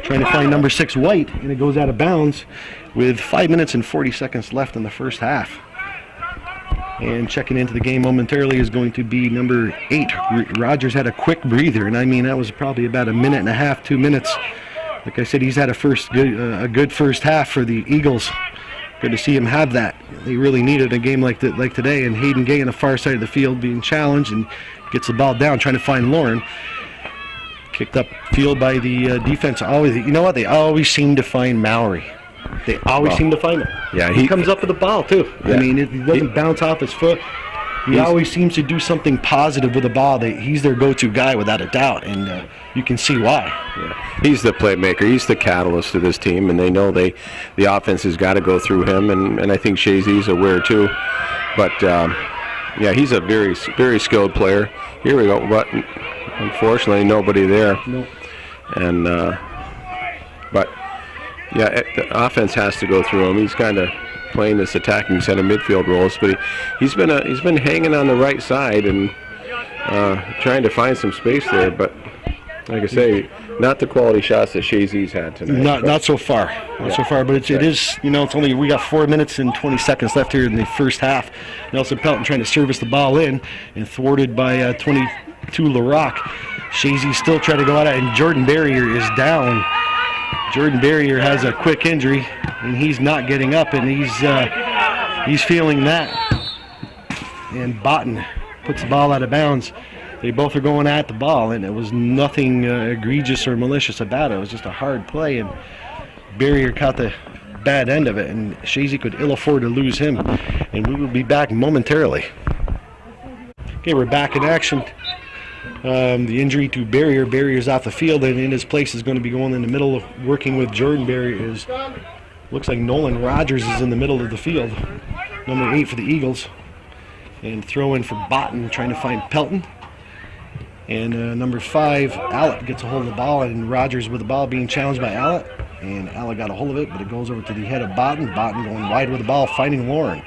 Speaker 2: trying to find number 6, White, and it goes out of bounds with 5 minutes and 40 seconds left in the first half. And checking into the game momentarily is going to be number 8. Rogers had a quick breather, and I mean that was probably about a minute and a half, 2 minutes. Like I said, he's had a good first half for the Eagles. Good to see him have that. They really needed a game like today, and Hayden Gay on the far side of the field being challenged and gets the ball down, trying to find Lauren. Kicked up field by the defense. Always, you know what? They always seem to find Mallory. They always seem to find him. Yeah, he comes up with the ball too. Yeah. I mean, he doesn't bounce off his foot. He always seems to do something positive with the ball. He's their go-to guy without a doubt, and you can see why.
Speaker 3: Yeah. He's the playmaker. He's the catalyst of this team, and they know the offense has got to go through him, and I think Chazy's aware too. But yeah, he's a very, very skilled player. Here we go. But unfortunately, nobody there.
Speaker 2: Nope.
Speaker 3: And but yeah, the offense has to go through him. He's kind of playing this attacking center midfield roles, but he's been hanging on the right side and trying to find some space there. But like I say, not the quality shots that Chazy's had tonight.
Speaker 2: Not so far. Not so far. But it is, it's only, we got 4 minutes and 20 seconds left here in the first half. Nelson Pelton trying to service the ball in, and thwarted by 22 LaRock. Chazy still trying to go out, and Jordan Barrier is down. Jordan Barrier has a quick injury, and he's not getting up, and he's feeling that. And Botten puts the ball out of bounds. They both are going at the ball, and it was nothing egregious or malicious about it. It was just a hard play, and Barrier caught the bad end of it, and Chazy could ill afford to lose him. And we will be back momentarily. Okay, we're back in action. The injury to Barrier's off the field, and in his place is going to be going in the middle of working with Jordan Barrier. Looks like Nolan Rogers is in the middle of the field, number 8 for the Eagles, and throw in for Botten, trying to find Pelton. And number 5, Allett, gets a hold of the ball, and Rogers with the ball being challenged by Allett, and Allett got a hold of it, but it goes over to the head of Botten. Botten going wide with the ball, finding Lauren.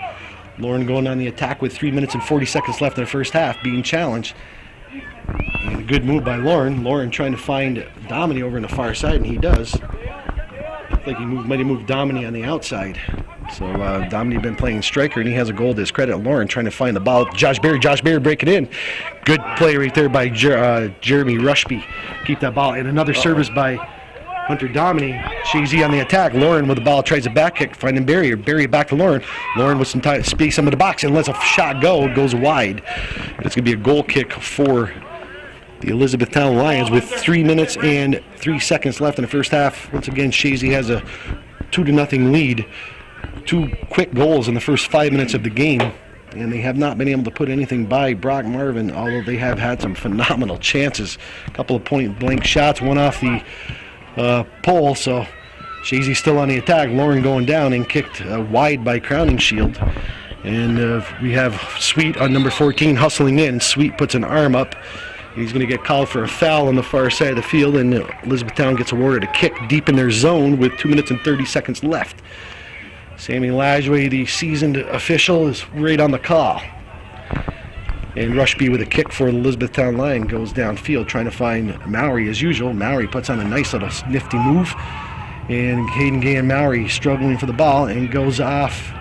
Speaker 2: Lauren going on the attack with 3 minutes and 40 seconds left in the first half, being challenged. And a good move by Lauren. Lauren trying to find Dominy over on the far side, and he does. Looks like he might have moved Dominy on the outside. So Dominy been playing striker, and he has a goal to his credit. Lauren trying to find the ball. Josh Berry breaking in. Good play right there by Jeremy Rushby. Keep that ball. And another service by Hunter Dominy. Chazy on the attack. Lauren with the ball tries a back kick, finding Barrier. Barrier back to Lauren. Lauren with some space into the box and lets a shot go. It goes wide. It's going to be a goal kick for the Elizabethtown Lions with 3 minutes and 3 seconds left in the first half. Once again, Chazy has a 2-0 lead. 2 quick goals in the first 5 minutes of the game, and they have not been able to put anything by Brock Marvin, although they have had some phenomenal chances. A couple of point-blank shots, one off the pole, so Chazy's still on the attack. Lauren going down and kicked wide by Crowning Shield. And we have Sweet on number 14 hustling in. Sweet puts an arm up. He's going to get called for a foul on the far side of the field, and Elizabethtown gets awarded a kick deep in their zone with 2 minutes and 30 seconds left. Sammy Lajway, the seasoned official, is right on the call. And Rushby with a kick for the Elizabethtown line goes downfield trying to find Mowry as usual. Mowry puts on a nice little nifty move. And Hayden Gay and Mowry struggling for the ball and goes off.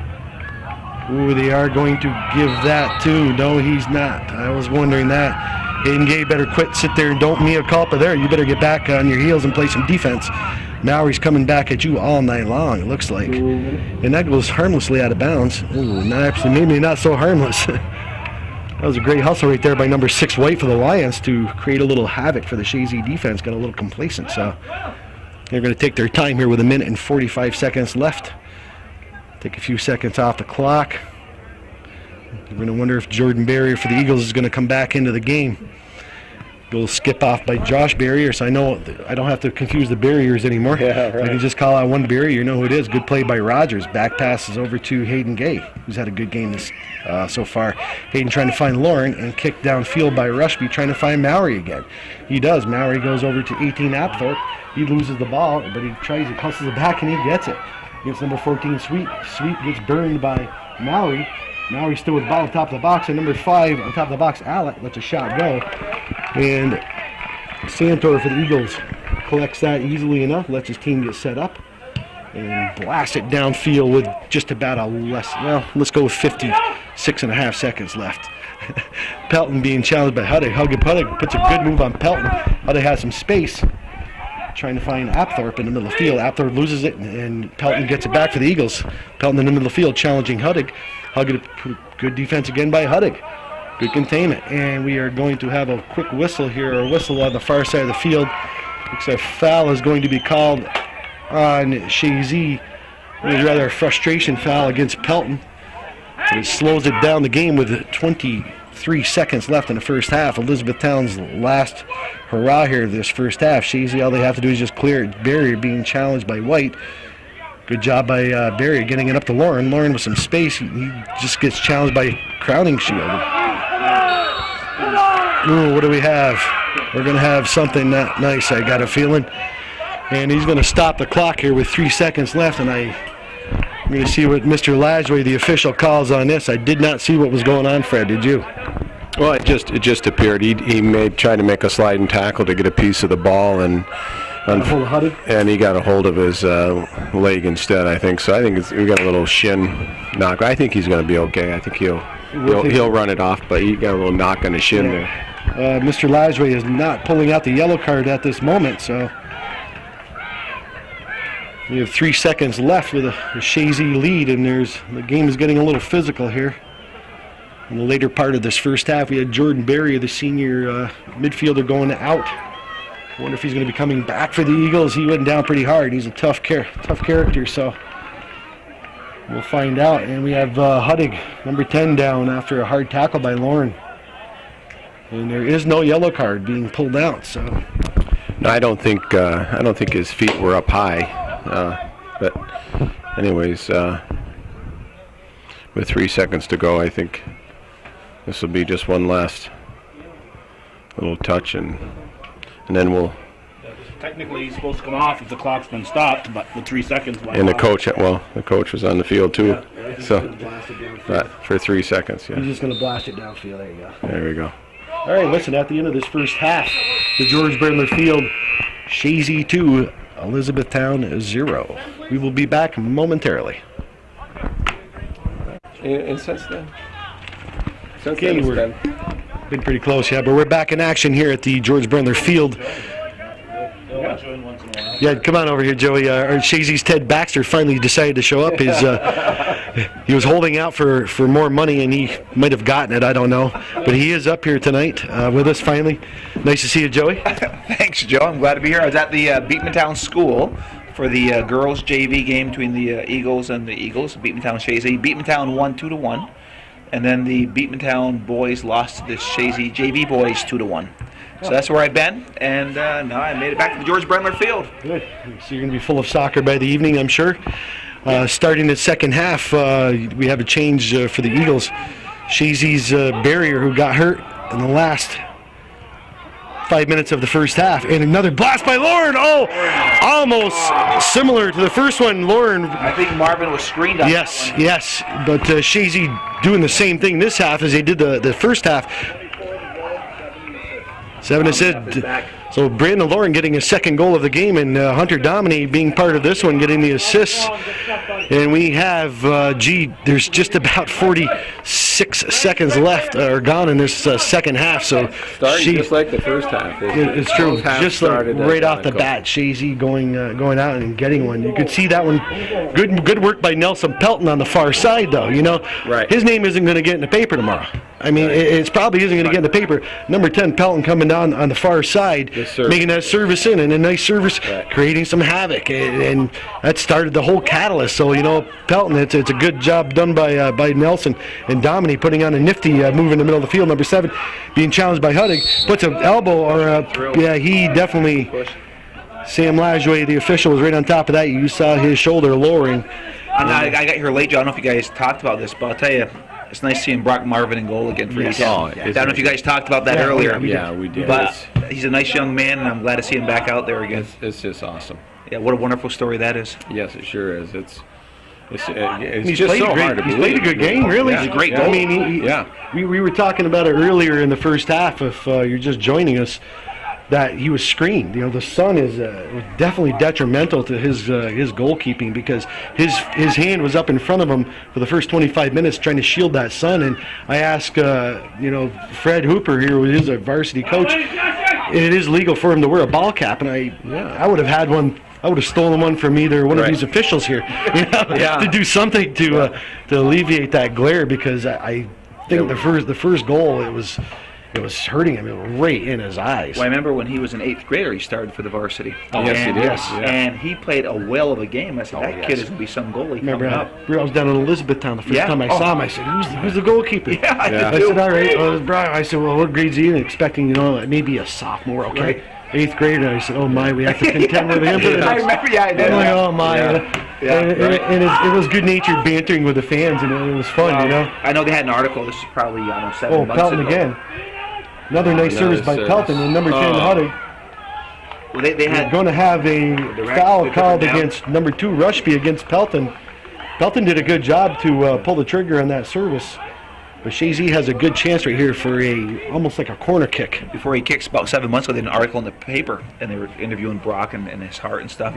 Speaker 2: Ooh, they are going to give that to. No, he's not. I was wondering that. Hayden Gay better quit, sit there and don't mea culpa there. You better get back on your heels and play some defense. Mowry's coming back at you all night long, it looks like. And that goes harmlessly out of bounds. Ooh, maybe not so harmless. That was a great hustle right there by number 6 White for the Lions to create a little havoc for the Chazy defense. Got a little complacent, so they're going to take their time here with 1 minute and 45 seconds left. Take a few seconds off the clock. We're going to wonder if Jordan Barrier for the Eagles is going to come back into the game. Little skip off by Josh Barrier, so I know I don't have to confuse the Barriers anymore.
Speaker 3: Yeah, right.
Speaker 2: I can just call out one Barrier. You know who it is. Good play by Rogers. Back passes over to Hayden Gay, who's had a good game this so far. Hayden trying to find Lauren and kicked downfield by Rushby, trying to find Mowry again. He does. Mowry goes over to 18 Apthorpe. He loses the ball, but he hustles it back and he gets it. Gets number 14 Sweet. Sweet gets burned by Mowry. Mowry still with the ball on top of the box, and number 5 on top of the box, Alec, lets a shot go. And Santor for the Eagles collects that easily enough, lets his team get set up, and blasts it downfield with just about let's go with 56 and a half seconds left. Pelton being challenged by Huddig. Huddig puts a good move on Pelton. Huddig has some space, trying to find Apthorpe in the middle of the field. Apthorpe loses it, and Pelton gets it back for the Eagles. Pelton in the middle of the field challenging Huddig. Huddig, good defense again by Huddig. Good containment. And we are going to have a quick whistle here, or a whistle on the far side of the field. Looks like a foul is going to be called on Chazy. It was rather a frustration foul against Pelton. So it slows it down the game with 23 seconds left in the first half. Elizabethtown's last hurrah here this first half. Chazy, all they have to do is just clear it. Barrier being challenged by White. Good job by Barrier getting it up to Lauren. Lauren with some space. He just gets challenged by Crowning Shield. Ooh, what do we have? We're going to have something not nice, I got a feeling. And he's going to stop the clock here with 3 seconds left, and I'm going to see what Mr. Lajway, the official, calls on this. I did not see what was going on, Fred. Did you?
Speaker 3: Well, it just appeared. He tried to make a sliding tackle to get a piece of the ball, and he got a hold of his leg instead, I think. So I think we got a little shin knock. I think he's going to be okay. I think he'll run it off, but he got a little knock on his shin there.
Speaker 2: Mr. Lajway is not pulling out the yellow card at this moment, so we have 3 seconds left with a Chazy lead, and the game is getting a little physical here. In the later part of this first half, we had Jordan Barrier, the senior midfielder, going out. I wonder if he's going to be coming back for the Eagles. He went down pretty hard. He's a tough character, so we'll find out. And we have Huddig, number 10, down after a hard tackle by Lauren. And there is no yellow card being pulled out. So
Speaker 3: no, I don't think his feet were up high. But anyways, with 3 seconds to go, I think this will be just one last little touch, and then we'll.
Speaker 1: Technically, he's supposed to come off if the clock's been stopped, but with 3 seconds.
Speaker 3: And the coach was on the field too.
Speaker 2: Yeah,
Speaker 3: so, but for 3 seconds, yeah.
Speaker 2: He's just going to blast it downfield. There you go.
Speaker 3: There we go.
Speaker 2: All right, listen, at the end of this first half, the George Brendler Field, Chazy 2, Elizabethtown 0. We will be back momentarily.
Speaker 3: And since then?
Speaker 2: Okay, we've been pretty close, yeah, but we're back in action here at the George Brendler Field. Yeah, come on over here, Joey. Chazy's Ted Baxter finally decided to show up. He was holding out for more money, and he might have gotten it. I don't know. But he is up here tonight with us finally. Nice to see you, Joey.
Speaker 4: Thanks, Joe. I'm glad to be here. I was at the Beekmantown School for the girls JV game between the Eagles and the Eagles, Beekmantown Chazy. Beekmantown won 2-1, and then the Beekmantown boys lost to the Chazy JV boys 2-1. So that's where I've been, and now I made it back to the George Brendler Field.
Speaker 2: Good. So you're going to be full of soccer by the evening, I'm sure. Starting the second half, we have a change for the Eagles. Chazy's barrier, who got hurt in the last 5 minutes of the first half, and another blast by Lauren. Oh, almost similar to the first one. Lauren.
Speaker 4: I think Marvin was screened on that one.
Speaker 2: Yes, but Chazy doing the same thing this half as they did the first half. 7 assists. So Brandon Lauren getting his second goal of the game, and Hunter Domine being part of this one, getting the assists. And we have, there's just about 46 seconds left or gone in this second half. So
Speaker 3: Starting just like the first half.
Speaker 2: It's true. Just like right off the bat, Chazy going out and getting one. You could see that one. Good work by Nelson Pelton on the far side, though. You know,
Speaker 3: Right.
Speaker 2: His name isn't going to get in the paper tomorrow. I mean, it's probably isn't going to get in the paper. Number 10, Pelton, coming down on the far side, making that service in, and a nice service, creating some havoc, and that started the whole catalyst. So, you know, Pelton, it's a good job done by Nelson, and Domine putting on a nifty move in the middle of the field. Number 7 being challenged by Huddig, puts an elbow, or he definitely, Sam Lajoie, the official, was right on top of that. You saw his shoulder lowering.
Speaker 4: I got here late, Joe. I don't know if you guys talked about this, but I'll tell you, it's nice seeing Brock Marvin in goal again for
Speaker 2: Yes.
Speaker 4: you.
Speaker 3: Oh,
Speaker 4: I don't know if you guys talked about that earlier.
Speaker 3: Yeah, we did.
Speaker 4: But he's a nice young man, and I'm glad to see him back out there again.
Speaker 3: It's just awesome.
Speaker 4: Yeah, what a wonderful story that is.
Speaker 3: Yes, it sure is. It's
Speaker 2: He's
Speaker 3: just
Speaker 2: played
Speaker 3: so
Speaker 2: a great,
Speaker 3: hard to
Speaker 2: he's
Speaker 3: believe.
Speaker 2: played a good game, really.
Speaker 3: Yeah.
Speaker 2: He's a great
Speaker 3: Yeah.
Speaker 2: goal. I mean, we were talking about it earlier in the first half, if you're just joining us, that he was screened. You know, the sun was definitely detrimental to his goalkeeping, because his hand was up in front of him for the first 25 minutes trying to shield that sun. And I asked, Fred Hooper here, who is a varsity coach, it is legal for him to wear a ball cap, and I would have had one. I would have stolen one from either one of these officials here, to do something to alleviate that glare, because I think the first goal, it was hurting him right in his eyes.
Speaker 4: Well, I remember when he was an 8th grader, he started for the varsity.
Speaker 3: Yes, he did.
Speaker 2: Yes.
Speaker 3: Yeah.
Speaker 4: And he played a whale of a game. I said, that kid is going to be some goalie.
Speaker 2: Remember,
Speaker 4: coming up.
Speaker 2: I was down in Elizabethtown the first time I saw him. I said, "Who's the goalkeeper?"
Speaker 4: Yeah, I
Speaker 2: I said, "All right." Well, it was Brian. I said, "Well, what grade's he in?" Expecting, maybe a sophomore. Okay.
Speaker 4: Right.
Speaker 2: 8th grader. I said, "Oh my, we have to contend with him."
Speaker 4: I remember, I did.
Speaker 2: I'm like, "Oh my." And it was good-natured bantering with the fans, and it was fun,
Speaker 4: I know they had an article. This is probably 7 months
Speaker 2: Pelton
Speaker 4: ago.
Speaker 2: again. Another nice service by Pelton, and number 10, Huddig.
Speaker 4: Well, they
Speaker 2: They're
Speaker 4: had
Speaker 2: going to have a foul called against number 2, Rushby, against Pelton. Pelton did a good job to pull the trigger on that service. But Chazy has a good chance right here for almost like a corner kick.
Speaker 4: before he kicks about 7 months ago, they had an article in the paper, and they were interviewing Brock and his heart and stuff.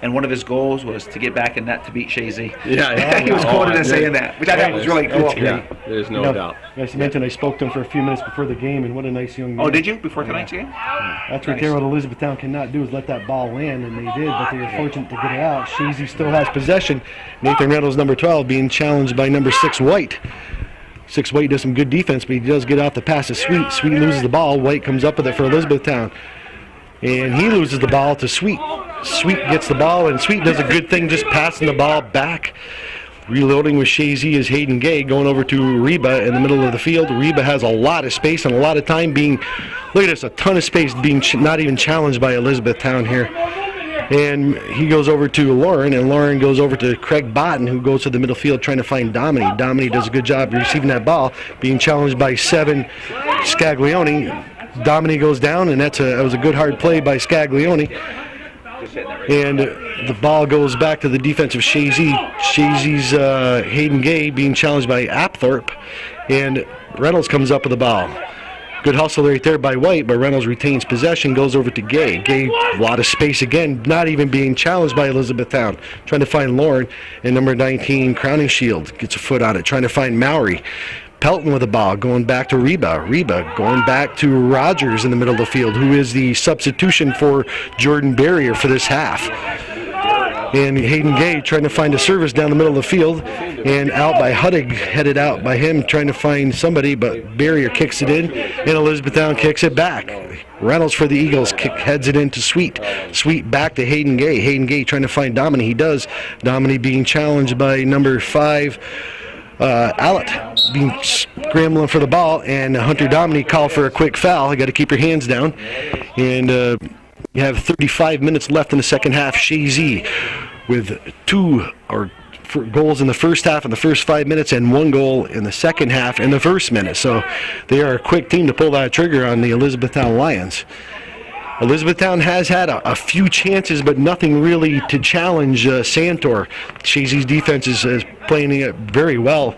Speaker 4: And one of his goals was to get back in net to beat Chazy.
Speaker 3: Yeah.
Speaker 4: He was quoted as saying that, which I thought was really cool.
Speaker 3: Yeah, there's no doubt.
Speaker 2: As I mentioned, I spoke to him for a few minutes before the game, and what a nice young man.
Speaker 4: Oh, did you? Before tonight's game?
Speaker 2: That's right there. What Elizabethtown cannot do is let that ball land, and they did, but they were fortunate to get it out. Chazy still has possession. Nathan Reynolds, number 12, being challenged by number 6, White. 6 White does some good defense, but he does get off the pass to Sweet. Sweet loses the ball. White comes up with it for Elizabethtown. And he loses the ball to Sweet. Sweet gets the ball, and Sweet does a good thing just passing the ball back. Reloading with Chazy is Hayden Gay, going over to Reba in the middle of the field. Reba has a lot of space and a lot of time being, look at this, a ton of space being not even challenged by Elizabethtown here. And he goes over to Lauren, and Lauren goes over to Craig Botten, who goes to the middle field trying to find Domine. Domine does a good job receiving that ball, being challenged by 7, Scaglione. Domine goes down, and that was a good hard play by Scaglione. And the ball goes back to the defensive Chazy. Chazy's Hayden Gay being challenged by Apthorpe, and Reynolds comes up with the ball. Good hustle right there by White, but Reynolds retains possession, goes over to Gay. Gay, a lot of space again, not even being challenged by Elizabethtown. Trying to find Lauren, and number 19, Crowning Shield, gets a foot on it, trying to find Mowry. Pelton with the ball, going back to Reba. Reba going back to Rogers in the middle of the field, who is the substitution for Jordan Barrier for this half. And Hayden Gay trying to find a service down the middle of the field, and out by Huddig, headed out by him trying to find somebody, but Barrier kicks it in, and Elizabethtown kicks it back. Reynolds for the Eagles heads it into Sweet. Sweet back to Hayden Gay. Hayden Gay trying to find Domine. He does. Domine being challenged by number 5, Allett, being scrambling for the ball, and Hunter Domine called for a quick foul. You got to keep your hands down. And you have 35 minutes left in the second half. Chazy with goals in the first half in the first 5 minutes and 1 goal in the second half in the first minute. So they are a quick team to pull that trigger on the Elizabethtown Lions. Elizabethtown has had a few chances, but nothing really to challenge Santor. Chazy's defense is playing it very well.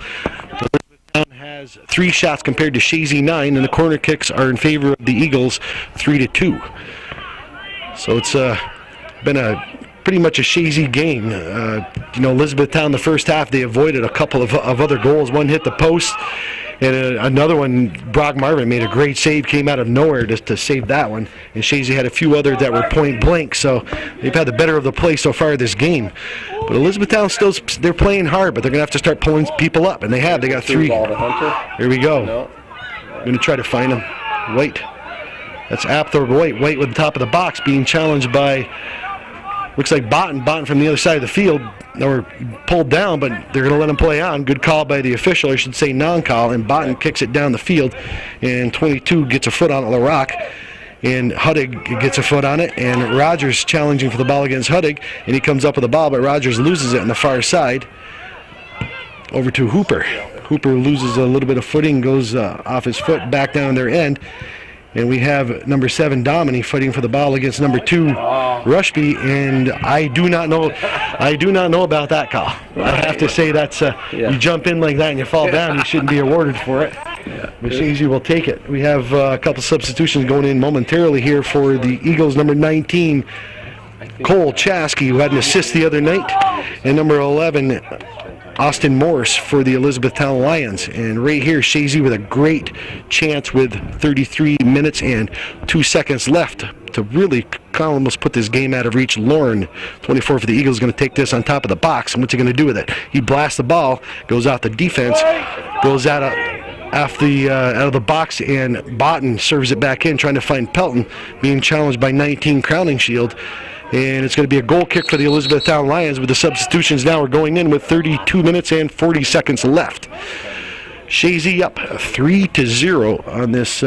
Speaker 2: Elizabethtown has 3 shots compared to Chazy 9, and the corner kicks are in favor of the Eagles 3-2. So it's been pretty much a Chazy game. Elizabethtown the first half, they avoided a couple of other goals. One hit the post, and another one, Brock Marvin made a great save, came out of nowhere to save that one. And Chazy had a few others that were point blank, so they've had the better of the play so far this game. But Elizabethtown they're playing hard, but they're going to have to start pulling people up, and they have. They got 3. Here we go. No. I'm going to try to find him. White. That's Apthorpe White. White with the top of the box being challenged by, looks like Botten. Botten from the other side of the field. They were pulled down, but they're going to let him play on. Good call by the official, I should say non-call, and Botten kicks it down the field, and 22 gets a foot on LaRock, and Huddig gets a foot on it, and Rogers challenging for the ball against Huddig, and he comes up with the ball, but Rogers loses it on the far side. Over to Hooper. Hooper loses a little bit of footing, goes off his foot, back down their end. And we have number 7, Domini, fighting for the ball against number 2, Rushby, and I do not know about that call. I have to say that's you jump in like that and you fall down, you shouldn't be awarded for it. But Chazy will take it. We have a couple substitutions going in momentarily here for the Eagles. Number 19, Cole Chazy, who had an assist the other night, and number 11, Austin Morris for the Elizabethtown Lions. And right here, Chazy with a great chance with 33 minutes and 2 seconds left to really almost put this game out of reach. Lauren, 24 for the Eagles, is going to take this on top of the box. And what's he going to do with it? He blasts the ball, goes out the defense, goes out of the box, and Botten serves it back in, trying to find Pelton, being challenged by 19 Crowning Shield. And it's going to be a goal kick for the Elizabethtown Lions, with the substitutions now are going in with 32 minutes and 40 seconds left. Chazy up 3-0 on this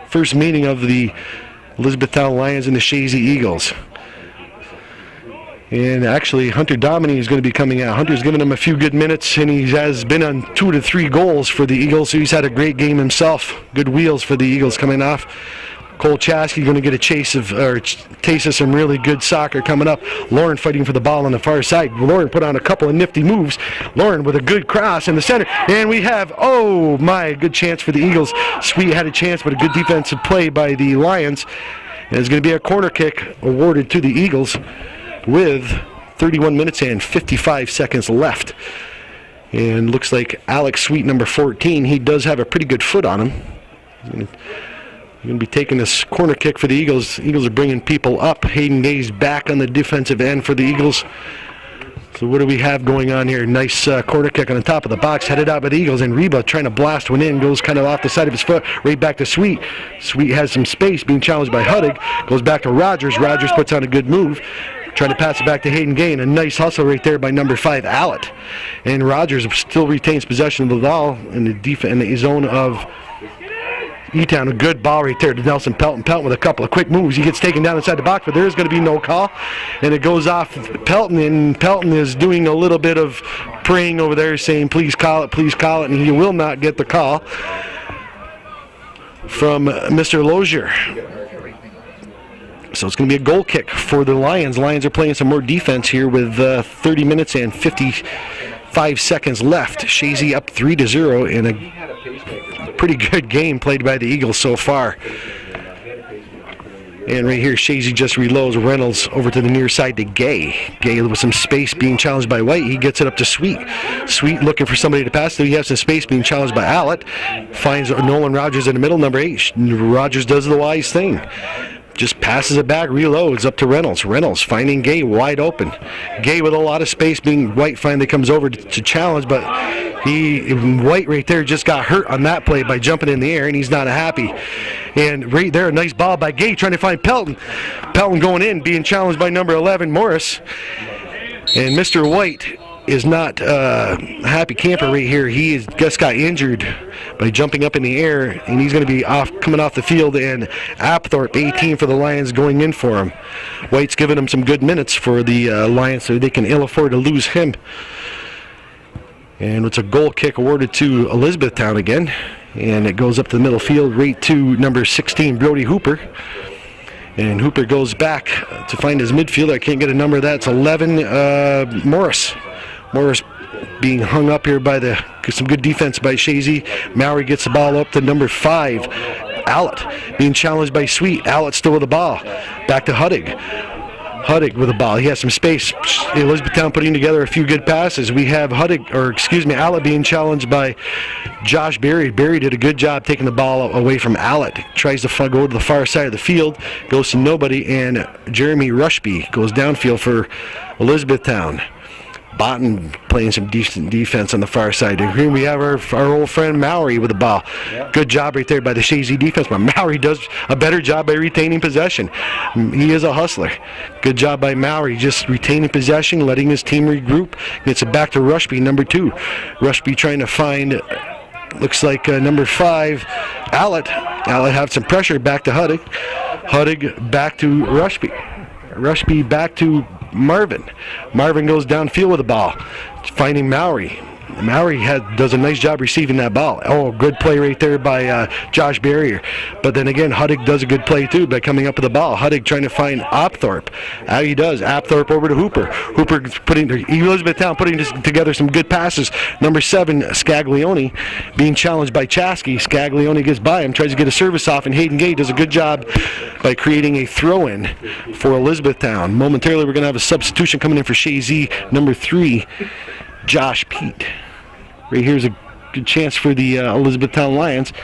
Speaker 2: first meeting of the Elizabethtown Lions and the Chazy Eagles. And actually, Hunter Domini is going to be coming out. Hunter's given him a few good minutes, and he has been on 2 to 3 goals for the Eagles, so he's had a great game himself. Good wheels for the Eagles coming off. Cole Chazy going to get a taste of some really good soccer coming up. Lauren fighting for the ball on the far side. Lauren put on a couple of nifty moves. Lauren with a good cross in the center. And we have, good chance for the Eagles. Sweet had a chance, but a good defensive play by the Lions. And it's going to be a corner kick awarded to the Eagles with 31 minutes and 55 seconds left. And looks like Alex Sweet, number 14, he does have a pretty good foot on him. He's going to be taking this corner kick for the Eagles. Eagles are bringing people up. Hayden Gay's back on the defensive end for the Eagles. So what do we have going on here? Nice corner kick on the top of the box, headed out by the Eagles, and Reba trying to blast one in, goes kind of off the side of his foot, right back to Sweet. Sweet has some space, being challenged by Huddig, goes back to Rogers. Rogers puts on a good move, trying to pass it back to Hayden Gay, and a nice hustle right there by number 5, Allett. And Rogers still retains possession of the ball in the zone of E-Town. A good ball right there to Nelson Pelton. Pelton with a couple of quick moves. He gets taken down inside the box, but there's going to be no call. And it goes off Pelton, and Pelton is doing a little bit of praying over there, saying, please call it, and he will not get the call from Mr. Lozier. So it's going to be a goal kick for the Lions. Lions are playing some more defense here with 30 minutes and 55 seconds left. Chazy up 3-0 in a pretty good game played by the Eagles so far. And right here, Chazy just reloads. Reynolds over to the near side to Gay. Gay with some space, being challenged by White. He gets it up to Sweet. Sweet looking for somebody to pass to. He has some space, being challenged by Allett. Finds Nolan Rogers in the middle, number 8. Rogers does the wise thing. Just passes it back, reloads up to Reynolds. Reynolds finding Gay wide open. Gay with a lot of space, being White finally comes over to challenge, but White right there just got hurt on that play by jumping in the air, and he's not happy. And right there, a nice ball by Gay trying to find Pelton. Pelton going in, being challenged by number 11, Morris. And Mr. White is not a happy camper right here. He just got injured by jumping up in the air, and he's going to be coming off the field, and Apthorpe, 18 for the Lions, going in for him. White's giving him some good minutes for the Lions so they can ill afford to lose him. And it's a goal kick awarded to Elizabethtown again, and it goes up to the middle field right to number 16, Brody Hooper. And Hooper goes back to find his midfielder. I can't get a number of that. It's 11, Morris. Morris being hung up here by some good defense by Chazy. Mowry gets the ball up to number 5, Allett, being challenged by Sweet. Allett still with the ball. Back to Huddig. Huddig with the ball. He has some space. Elizabethtown putting together a few good passes. We have Allett being challenged by Josh Berry. Berry did a good job taking the ball away from Allett. Tries to go to the far side of the field. Goes to nobody, and Jeremy Rushby goes downfield for Elizabethtown. Botten playing some decent defense on the far side. And here we have our old friend Mowry with the ball. Yeah. Good job right there by the Chazy defense, but Mowry does a better job by retaining possession. He is a hustler. Good job by Mowry, just retaining possession, letting his team regroup. Gets it back to Rushby, number 2. Rushby trying to find, looks like number 5, Allett. Allett have some pressure, back to Huddig. Huddig back to Rushby. Rushby back to Marvin. Marvin goes downfield with the ball, finding Mowry. Mowry does a nice job receiving that ball. Oh, good play right there by Josh Barrier. But then again, Huddig does a good play too by coming up with the ball. Huddig trying to find Apthorpe. How he does. Apthorpe over to Hooper. Hooper Elizabethtown putting together some good passes. Number 7, Scaglione, being challenged by Chazy. Scaglione gets by him, tries to get a service off, and Hayden Gay does a good job by creating a throw-in for Elizabethtown. Momentarily, we're going to have a substitution coming in for Chazy. Number 3, Josh Pete. Right here's a good chance for the Elizabethtown Lions.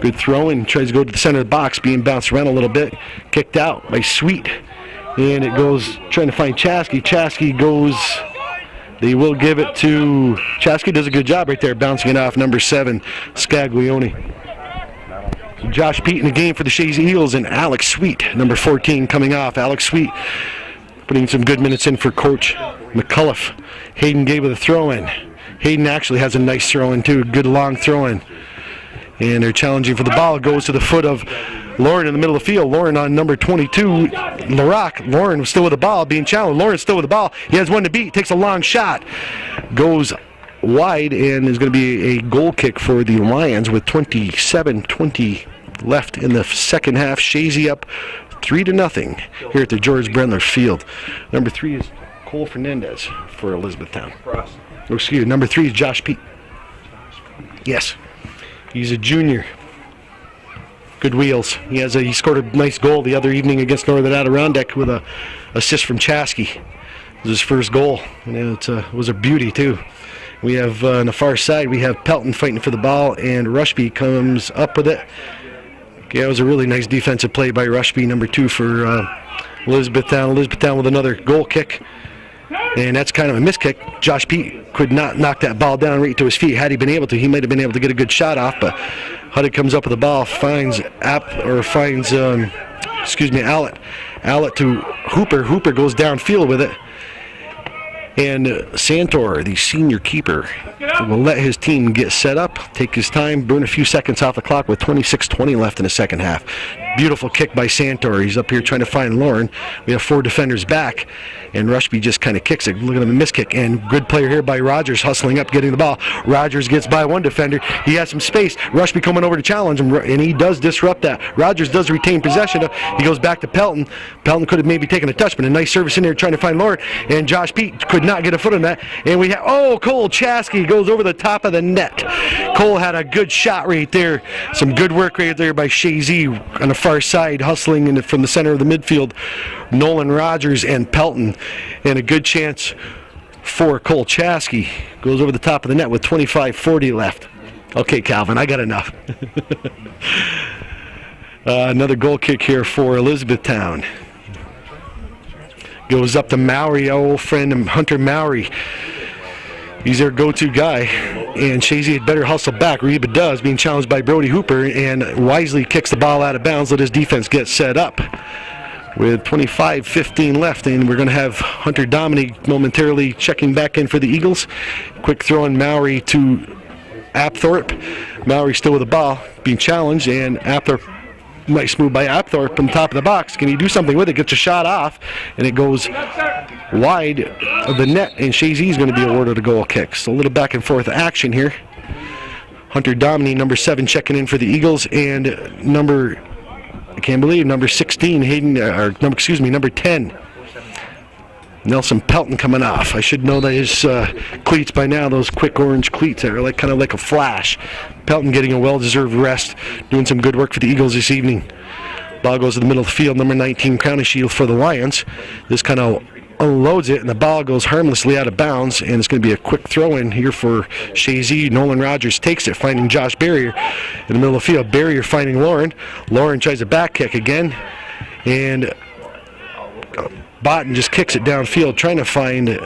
Speaker 2: Good throw and tries to go to the center of the box, being bounced around a little bit. Kicked out by Sweet. And it goes trying to find Chazy. Chazy goes, they will give it to, Chazy does a good job right there, bouncing it off number 7, Scaglione. So Josh Pete in the game for the Chazy Eagles, and Alex Sweet, number 14, coming off. Alex Sweet putting some good minutes in for Coach McCullough. Hayden gave it a throw-in. Hayden actually has a nice throw-in too, good long throw-in. And they're challenging for the ball. It goes to the foot of Lauren in the middle of the field. Lauren on number 22, LaRock. Lauren was still with the ball, being challenged. Lauren's still with the ball. He has one to beat, takes a long shot. Goes wide, and is going to be a goal kick for the Lions with 27-20 left in the second half. Chazy up 3-0 here at the George Brendler Field. Number 3 is Cole Fernandez for Elizabethtown. Oh, excuse me, number 3 is Josh Pete. Yes, he's a junior. Good wheels. He scored a nice goal the other evening against Northern Adirondack with a assist from Chazy. It was his first goal, and it was a beauty too. We have on the far side, we have Pelton fighting for the ball, and Rushby comes up with it. Okay, that was a really nice defensive play by Rushby, number 2 for Elizabethtown. Elizabethtown with another goal kick. And that's kind of a miss kick. Josh Pete could not knock that ball down right to his feet. Had he been able to, he might have been able to get a good shot off, but Huddig comes up with the ball, finds Allett. Allett to Hooper. Hooper goes downfield with it. And Santor, the senior keeper, will let his team get set up, take his time, burn a few seconds off the clock with 26-20 left in the second half. Beautiful kick by Santor. He's up here trying to find Lauren. We have 4 defenders back, and Rushby just kind of kicks it. Look at him, a miss kick. And good player here by Rogers, hustling up, getting the ball. Rogers gets by one defender. He has some space. Rushby coming over to challenge him, and he does disrupt that. Rogers does retain possession. He goes back to Pelton. Pelton could have maybe taken a touch, but a nice service in there trying to find Lauren. And Josh Pete could not get a foot on that. And we have, Cole Chazy goes over the top of the net. Cole had a good shot right there. Some good work right there by Chazy on the far side, hustling from the center of the midfield. Nolan Rogers and Pelton. And a good chance for Cole Chazy. Goes over the top of the net with 25:40 left. Okay, Calvin, I got enough. Another goal kick here for Elizabethtown. Goes up to Mowry, our old friend Hunter Mowry. He's their go-to guy, and Chazy had better hustle back. Reba does, being challenged by Brody Hooper, and wisely kicks the ball out of bounds, let his defense get set up. with 25:15 left, and we're going to have Hunter Dominique momentarily checking back in for the Eagles. Quick throw in Mowry to Apthorpe. Mowry still with the ball, being challenged, and Apthorpe, nice move by Apthorpe on top of the box. Can he do something with it? Gets a shot off, and it goes wide of the net, and Chazy is going to be awarded a goal kick. So a little back and forth action here. Hunter Dominique, number 7, checking in for the Eagles, and number 16, number 10, Nelson Pelton coming off. I should know that his cleats by now, those quick orange cleats that are kind of like a flash. Pelton getting a well-deserved rest, doing some good work for the Eagles this evening. Ball goes to the middle of the field, number 19, County Shield for the Lions. This kind of unloads it, and the ball goes harmlessly out of bounds, and it's going to be a quick throw-in here for Chazy. Nolan Rogers takes it, finding Josh Barrier in the middle of the field. Barrier finding Lauren. Lauren tries a back kick again, and Botten just kicks it downfield, trying to find,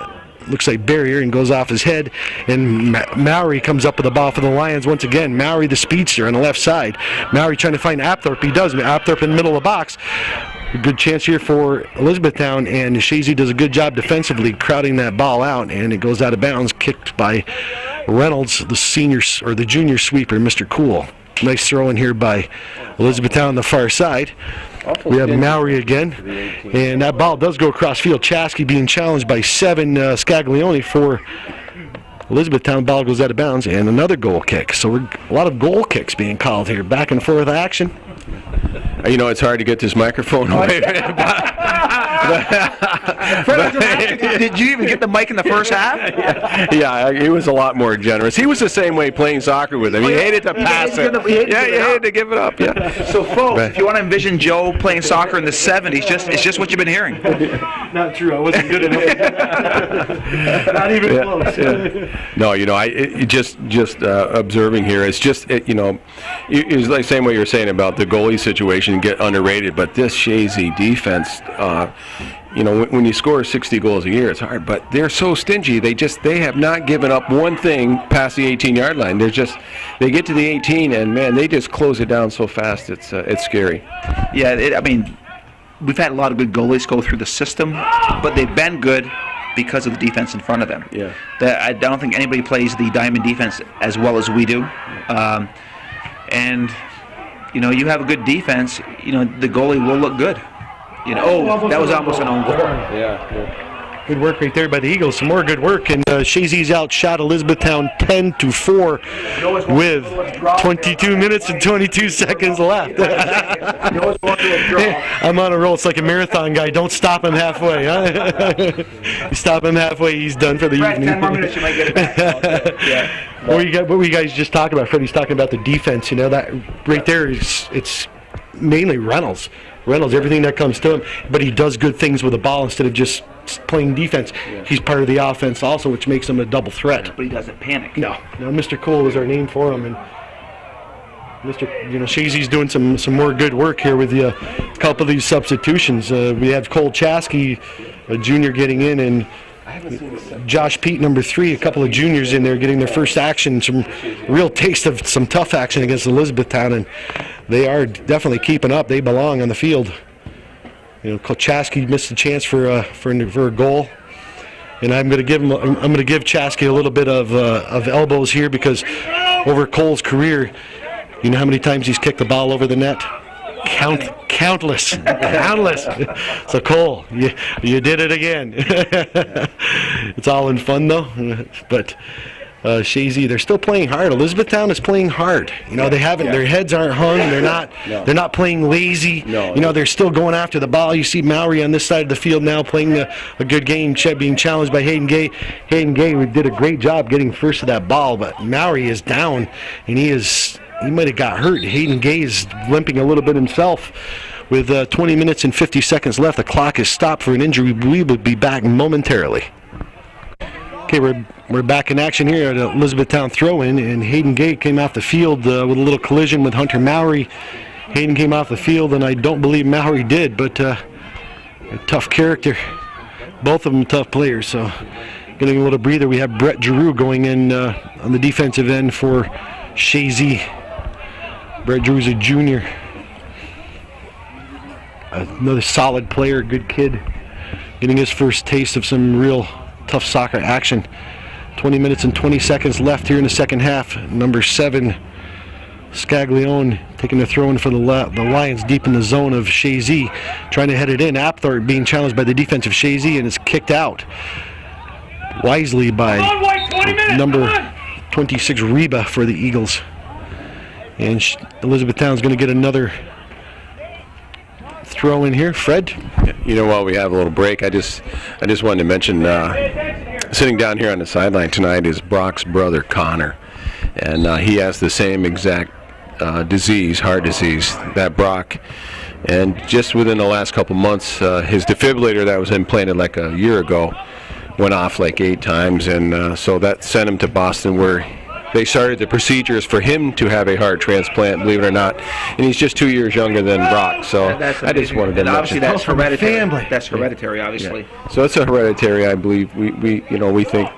Speaker 2: looks like Barrier, and goes off his head, and Mowry comes up with the ball for the Lions once again. Mowry, the speedster, on the left side. Mowry trying to find Apthorpe. He does. Apthorpe in the middle of the box. A good chance here for Elizabethtown, and Chazy does a good job defensively crowding that ball out, and it goes out of bounds, kicked by Reynolds, the senior or the junior sweeper, Mr. Cool. Nice throw in here by Elizabethtown on the far side. We have Mowry again, and that ball does go across field. Chazy being challenged by 7, Scaglione for Elizabethtown. Ball goes out of bounds, and another goal kick. So a lot of goal kicks being called here. Back and forth action.
Speaker 3: You know, it's hard to get this microphone away.
Speaker 4: Did you even get the mic in the first half?
Speaker 3: Yeah, he was a lot more generous. He was the same way playing soccer with him. He hated to pass it. He hated to give it up. Yeah.
Speaker 4: So, folks, if you want to envision Joe playing soccer in the 70s, it's just what you've been hearing.
Speaker 2: Not true. I wasn't good enough. Not even close.
Speaker 3: Yeah. No, you know, just observing here. It's just it's like the same way you're saying about the goalie situation, get underrated. But this Chazy defense. When you score 60 goals a year, it's hard, but they're so stingy. They have not given up one thing past the 18-yard line. They get to the 18, and man, they just close it down so fast. It's scary.
Speaker 4: Yeah, we've had a lot of good goalies go through the system, but they've been good because of the defense in front of them.
Speaker 3: Yeah.
Speaker 4: I don't think anybody plays the diamond defense as well as we do, and you have a good defense. The goalie will look good. That was almost an own goal.
Speaker 3: Yeah.
Speaker 2: Good work right there by the Eagles. Some more good work, and Chazy's outshot Elizabethtown 10-4 with 22 minutes and 22 seconds left. I'm on a roll. It's like a marathon guy. Don't stop him halfway. Huh? You stop him halfway, he's done for the evening.
Speaker 4: 10 more minutes, you might get it back. Yeah.
Speaker 2: What were you guys just talking about? Freddie's talking about the defense. That right there it's mainly Reynolds, everything that comes to him, but he does good things with the ball instead of just playing defense. Yeah. He's part of the offense also, which makes him a double threat.
Speaker 4: But he doesn't panic.
Speaker 2: No, Mr. Cole is our name for him, and Chazy's doing some more good work here with a couple of these substitutions. We have Cole Chazy, a junior, getting in, and Josh Pete, number 3, a couple of juniors in there getting their first action, some real taste of some tough action against Elizabethtown, and they are definitely keeping up. They belong on the field. Chazy missed a chance for a goal, and I'm going to give Chazy a little bit of elbows here, because over Cole's career, you know how many times he's kicked the ball over the net? Countless. So Cole, you did it again. It's all in fun though, but Chazy, they're still playing hard. Elizabethtown is playing hard. They haven't. Their heads aren't hung. They're not playing lazy.
Speaker 3: No.
Speaker 2: They're still going after the ball. You see Mowry on this side of the field now playing a good game, being challenged by Hayden Gay. Hayden Gay did a great job getting first to that ball, but Mowry is down, and he might have got hurt. Hayden Gay is limping a little bit himself. With 20 minutes and 50 seconds left, the clock is stopped for an injury. We will be back momentarily. Okay, we're back in action here at Elizabethtown throw-in, and Hayden Gay came off the field with a little collision with Hunter Mowry. Hayden came off the field, and I don't believe Mowry did, but a tough character. Both of them tough players, so getting a little breather. We have Brett Giroux going in on the defensive end for Chazy. Brett Drew's a junior. another solid player, good kid, getting his first taste of some real tough soccer action. 20 minutes and 20 seconds left here in the second half. Number 7, Scaglione taking the throw in for the Lions deep in the zone of Chazy, trying to head it in. Apthorpe being challenged by the defensive Chazy and is kicked out wisely by number 26 Reba for the Eagles. And Elizabethtown's going to get another throw in here. Fred?
Speaker 3: You know, while we have a little break, I just wanted to mention sitting down here on the sideline tonight is Brock's brother Connor, and he has the same exact disease, heart disease, that Brock. And just within the last couple months, his defibrillator that was implanted like a year ago went off like 8 times, and so that sent him to Boston, where they started the procedures for him to have a heart transplant, believe it or not. And he's just 2 years younger than Brock, so I just wanted to mention.
Speaker 4: Obviously, that's hereditary. That's hereditary, obviously.
Speaker 3: Yeah. So it's a hereditary, I believe. We think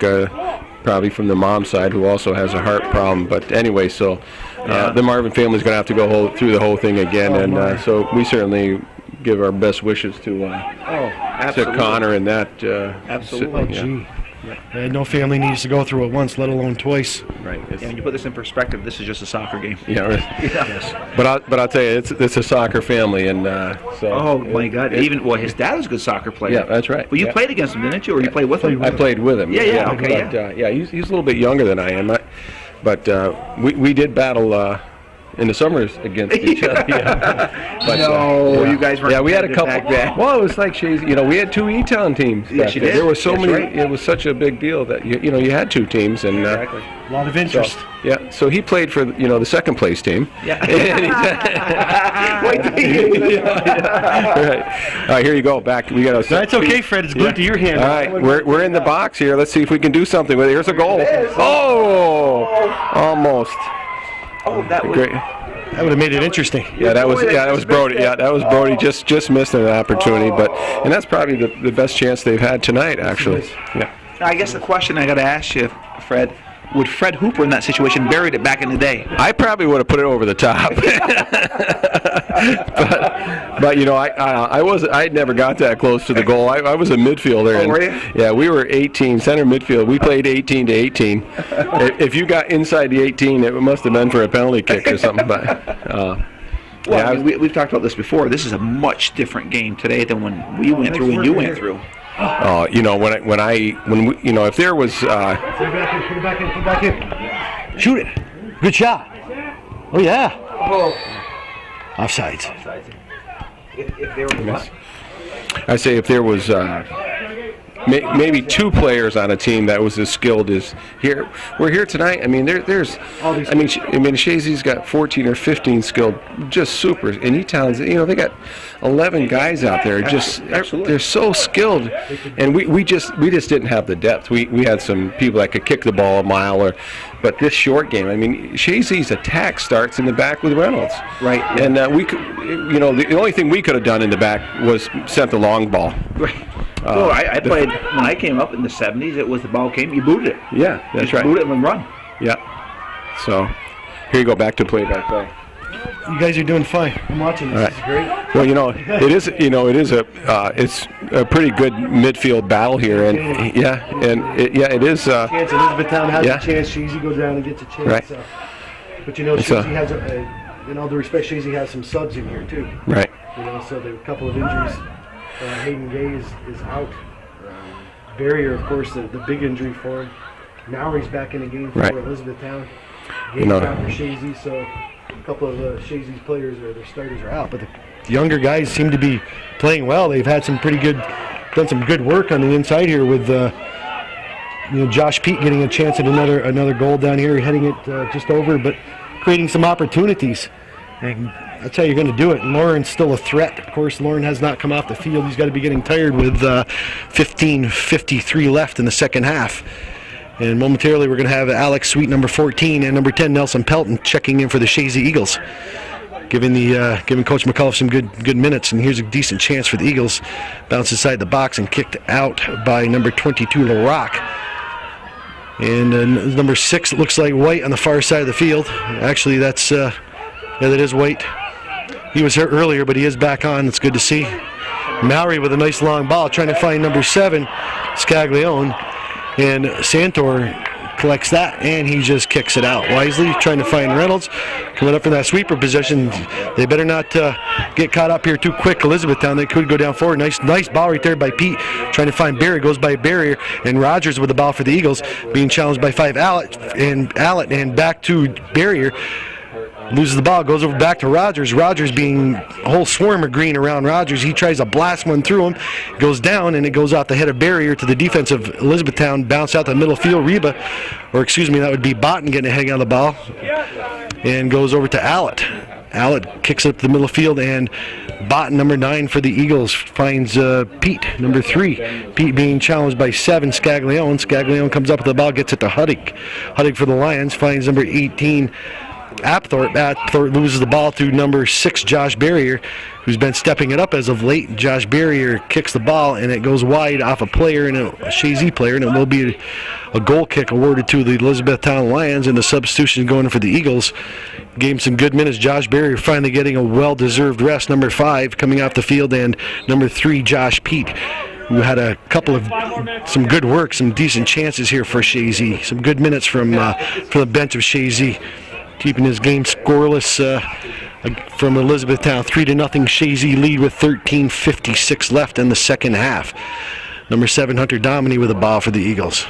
Speaker 3: probably from the mom's side, who also has a heart problem. But anyway, so the Marvin family's going to have to go through the whole thing again, and so we certainly give our best wishes to Connor and that.
Speaker 4: Absolutely.
Speaker 2: No family needs to go through it once, let alone twice.
Speaker 3: Right.
Speaker 4: When you put this in perspective, this is just a soccer game.
Speaker 3: Yeah. Right. Yes. But I'll tell you, it's a soccer family, and so.
Speaker 4: Oh my God! His dad was a good soccer player.
Speaker 3: Yeah, that's right.
Speaker 4: But you played against him, didn't you, or you played with him?
Speaker 3: I played with him.
Speaker 4: Yeah. Okay.
Speaker 3: But, he's a little bit younger than I am. But we did battle in the summers against each other. Yeah. But,
Speaker 4: you guys weren't.
Speaker 3: Yeah, we had a couple.
Speaker 4: Back then.
Speaker 3: Well, it was like Chazy. We had 2 E-Town teams.
Speaker 4: Yes, you did.
Speaker 3: There were so many.
Speaker 4: Right.
Speaker 3: It was such a big deal that you had 2 teams, and
Speaker 4: exactly.
Speaker 2: A lot of interest.
Speaker 3: So he played for the second place team.
Speaker 4: Yeah.
Speaker 3: Right. All right, here you go. Back. We got.
Speaker 2: That's okay, Fred. It's glued to your hand.
Speaker 3: All right, we're in the box here. Let's see if we can do something with it. Here's a goal. Oh, almost.
Speaker 4: Oh, that was
Speaker 3: great.
Speaker 2: That would have made it interesting.
Speaker 3: Yeah, that was Brody. Yeah, that was Brody. Just missed an opportunity, and that's probably the best chance they've had tonight, actually. Yeah.
Speaker 4: I guess the question I got to ask you, Fred, would Fred Hooper in that situation buried it back in the day?
Speaker 3: I probably would have put it over the top. but I never got that close to the goal. I was a midfielder.
Speaker 4: Oh, were you?
Speaker 3: Yeah, we were 18, center midfield. We played 18 to 18. If you got inside the 18, it must have been for a penalty kick or something. But
Speaker 4: we've talked about this before. This is a much different game today than when we went through and you went through.
Speaker 3: If there was.
Speaker 2: Put it back in. Shoot it. Good shot. Oh, yeah. Offsides.
Speaker 4: If there was what?
Speaker 3: I say if there was maybe 2 players on a team that was as skilled as here. We're here tonight. I mean, there's. Chazy's got 14 or 15 skilled, just supers. And E-Town's, they got 11 guys out there. They're so skilled, and we just didn't have the depth. We had some people that could kick the ball a mile, but this short game. I mean, Chazy's attack starts in the back with Reynolds.
Speaker 4: Right.
Speaker 3: And we could, the only thing we could have done in the back was sent the long ball.
Speaker 4: Right. I played when I came up in the 70s. It was the ball came, you booted it.
Speaker 3: Yeah, that's right.
Speaker 4: Boot it and run.
Speaker 3: Yeah. So here you go, back to play-by-play.
Speaker 2: You guys are doing fine. I'm watching this. This is great.
Speaker 3: Well, it's a pretty good midfield battle here, and it is.
Speaker 2: Chance Elizabethtown has a chance. Chazy goes down and gets a chance.
Speaker 3: Right.
Speaker 2: But Chazy has in all due respect, Chazy has some subs in here too.
Speaker 3: Right.
Speaker 2: So there are a couple of injuries. Hayden Gay is out. Barrier, of course, the big injury for him. Now he's back in the game for Elizabethtown. Gay's out for Chazy, so a couple of Chazy's players or their starters are out. But the younger guys seem to be playing well. They've had done some good work on the inside here with Josh Pete getting a chance at another goal down here, heading it just over, but creating some opportunities. And that's how you're going to do it. Lauren's still a threat. Of course, Lauren has not come off the field. He's got to be getting tired with 15:53 left in the second half. And momentarily, we're going to have Alex Sweet, number 14, and number 10, Nelson Pelton, checking in for the Chazy Eagles, giving Coach McAuliffe some good minutes. And here's a decent chance for the Eagles. Bounced inside the box and kicked out by number 22, LaRock. And number 6, it looks like White on the far side of the field. Actually, that is White. He was hurt earlier, but he is back on. It's good to see. Mowry with a nice long ball, trying to find number 7, Scaglione. And Santor collects that, and he just kicks it out wisely, trying to find Reynolds. Coming up for that sweeper position. They better not get caught up here too quick. Elizabethtown, they could go down forward. Nice ball right there by Pete, trying to find Barrier. Goes by Barrier, and Rogers with the ball for the Eagles, being challenged by 5 Allett, and back to Barrier. Loses the ball, goes over back to Rogers. Rogers being a whole swarm of green around Rogers. He tries to blast one through him. Goes down, and it goes off the head of Barrier to the defense of Elizabethtown. Bounce out the middle field. That would be Botten getting a hang on the ball. And goes over to Allett. Allett kicks up the middle field, and Botten, number 9 for the Eagles, finds Pete, number 3. Pete being challenged by 7, Scaglione. Scaglione comes up with the ball, gets it to Huddick. Huddick for the Lions finds number 18, Apthorpe. Apthorpe loses the ball to number 6, Josh Barrier, who's been stepping it up as of late. Josh Barrier kicks the ball, and it goes wide off a player, and a Chazy player, and it will be a goal kick awarded to the Elizabethtown Lions, and the substitution going for the Eagles. Gave him some good minutes. Josh Barrier finally getting a well-deserved rest. Number 5 coming off the field, and number 3, Josh Pete, who had a couple of some good work, some decent chances here for Chazy. Some good minutes from the bench of Chazy, keeping his game scoreless from Elizabethtown. 3-0 Chazy lead with 13:56 left in the second half. Number 7, Hunter Dominy with the ball for the Eagles.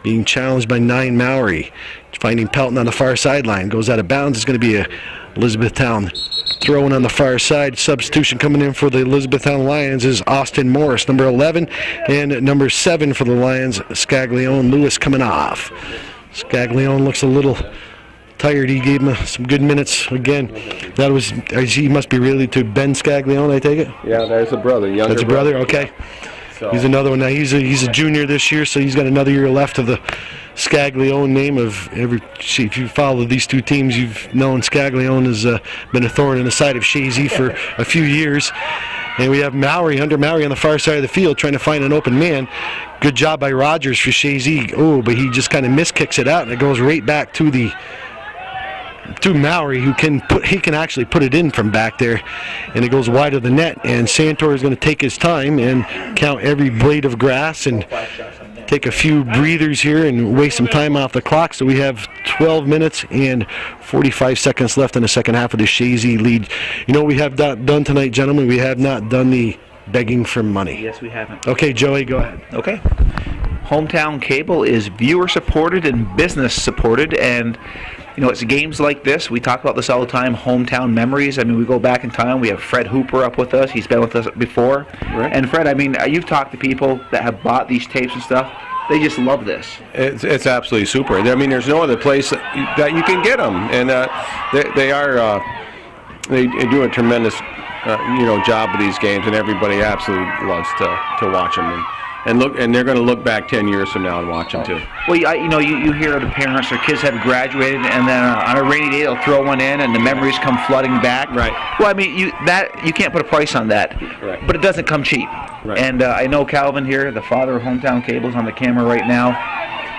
Speaker 2: Being challenged by 9, Mowry. Finding Pelton on the far sideline. Goes out of bounds. It's going to be a Elizabethtown throwing on the far side. Substitution coming in for the Elizabethtown Lions is Austin Morris, number 11. And number 7 for the Lions, Scaglione-Lewis coming off. Scaglione looks a little tired. He gave him some good minutes again. He must be related to Ben Scaglione, I take it?
Speaker 3: Yeah, there's a brother.
Speaker 2: That's a brother, okay. So. He's another one now. He's a junior this year, so he's got another year left of the Scaglione name. If you follow these two teams, you've known Scaglione has been a thorn in the side of Chazy for a few years. And we have Hunter Mowry on the far side of the field trying to find an open man. Good job by Rogers for Chazy. Oh, but he just kind of miskicks it out, and it goes right back to Mowry, who can actually put it in from back there, and it goes wide of the net. And Santor is going to take his time and count every blade of grass and take a few breathers here and waste some time off the clock. So we have 12 minutes and 45 seconds left in the second half of the Chazy lead. You know what we have not done tonight, gentlemen? We have not done the begging for money.
Speaker 4: Yes, we haven't.
Speaker 2: Okay, Joey, go ahead.
Speaker 4: Okay. Hometown Cable is viewer supported and business supported, and it's games like this. We talk about this all the time, hometown memories. I mean, we go back in time. We have Fred Hooper up with us. He's been with us before. Right. And Fred, I mean, you've talked to people that have bought these tapes and stuff. They just love this.
Speaker 3: It's absolutely super. I mean, there's no other place that you can get them, and they do a tremendous job of these games, and everybody absolutely loves to watch them. And they're going to look back 10 years from now and watch them too.
Speaker 4: Well, you hear the parents, their kids have graduated, and then on a rainy day they'll throw one in, and the memories come flooding back.
Speaker 3: Right.
Speaker 4: Well, I mean, you can't put a price on that.
Speaker 3: Right.
Speaker 4: But it doesn't come cheap.
Speaker 3: Right.
Speaker 4: And I know Calvin here, the father of Hometown Cable's on the camera right now.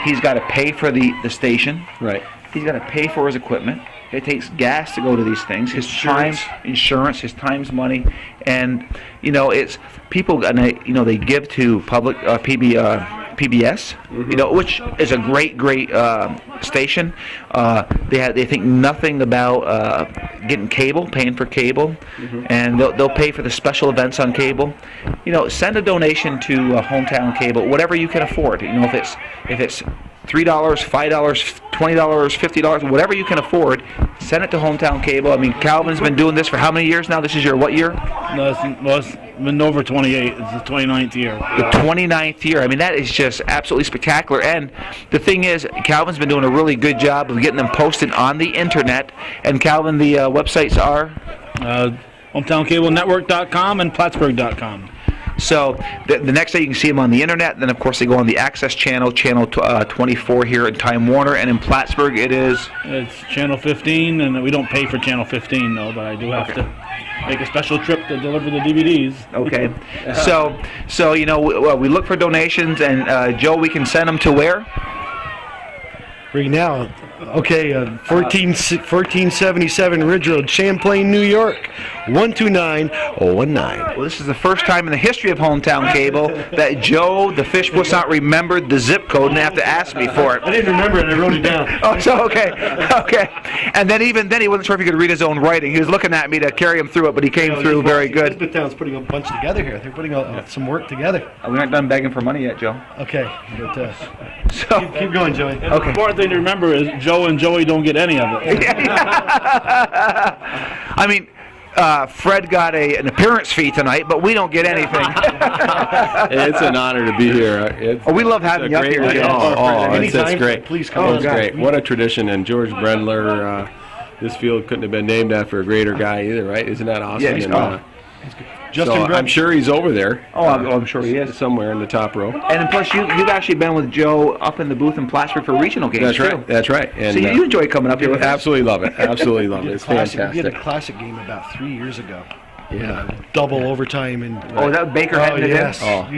Speaker 4: He's got to pay for the station.
Speaker 3: Right.
Speaker 4: He's got to pay for his equipment. It takes gas to go to these things. His time, insurance, his time's money, and it's people. And they give to public PBS, which is a great station. They think nothing about getting cable, paying for cable, and they'll pay for the special events on cable. Send a donation to Hometown Cable, whatever you can afford. If it's $3, $5, $20, $50, whatever you can afford, send it to Hometown Cable. I mean, Calvin's been doing this for how many years now? This is your what year?
Speaker 1: No, it's been over 28. It's the 29th year.
Speaker 4: The 29th year. I mean, that is just absolutely spectacular. And the thing is, Calvin's been doing a really good job of getting them posted on the internet. And Calvin, the websites are?
Speaker 1: HometownCableNetwork.com and Plattsburgh.com.
Speaker 4: So the next day you can see them on the internet. Then, of course, they go on the Access channel 24 here in Time Warner. And in Plattsburgh, it's
Speaker 1: Channel 15, and we don't pay for Channel 15, though, but I do have to make a special trip to deliver the DVDs.
Speaker 4: Okay. So we look for donations, and Joe, we can send them to where?
Speaker 2: Right now, Okay, 1477 Ridge Road, Champlain, New York, 12919.
Speaker 4: Well, this is the first time in the history of Hometown Cable that Joe, the fish puss, not remembered the zip code and have to ask me for it.
Speaker 2: I didn't remember it, I wrote it down.
Speaker 4: Oh, so okay. And then even then he wasn't sure if he could read his own writing. He was looking at me to carry him through it, but he came through very good.
Speaker 2: Elizabethtown's putting a bunch together here. They're putting some work together.
Speaker 4: We aren't done begging for money yet, Joe.
Speaker 2: Okay, but
Speaker 4: So
Speaker 2: keep going, Joey.
Speaker 1: And the important thing to remember is Joe and Joey don't get any of it.
Speaker 4: I mean, Fred got an appearance fee tonight, but we don't get anything.
Speaker 3: It's an honor to be here.
Speaker 4: We love having you up here.
Speaker 3: It's great.
Speaker 2: Please come
Speaker 3: It's great. What a tradition. And George Brendler, this field couldn't have been named after a greater guy either, right? Isn't that awesome?
Speaker 4: Yeah, he's
Speaker 2: Justin,
Speaker 3: I'm sure he's over there.
Speaker 4: I'm sure he is.
Speaker 3: Somewhere in the top row.
Speaker 4: And plus, you've actually been with Joe up in the booth in Plattsburgh for regional games,
Speaker 3: That's right.
Speaker 4: too.
Speaker 3: That's right. And
Speaker 4: So you enjoy coming up here with us?
Speaker 3: absolutely love it. Absolutely love it. It's
Speaker 2: We had
Speaker 3: fantastic.
Speaker 2: a classic game about 3 years ago.
Speaker 3: Yeah.
Speaker 2: Double overtime and
Speaker 4: That was Baker heading it in?
Speaker 2: yes.
Speaker 3: Oh,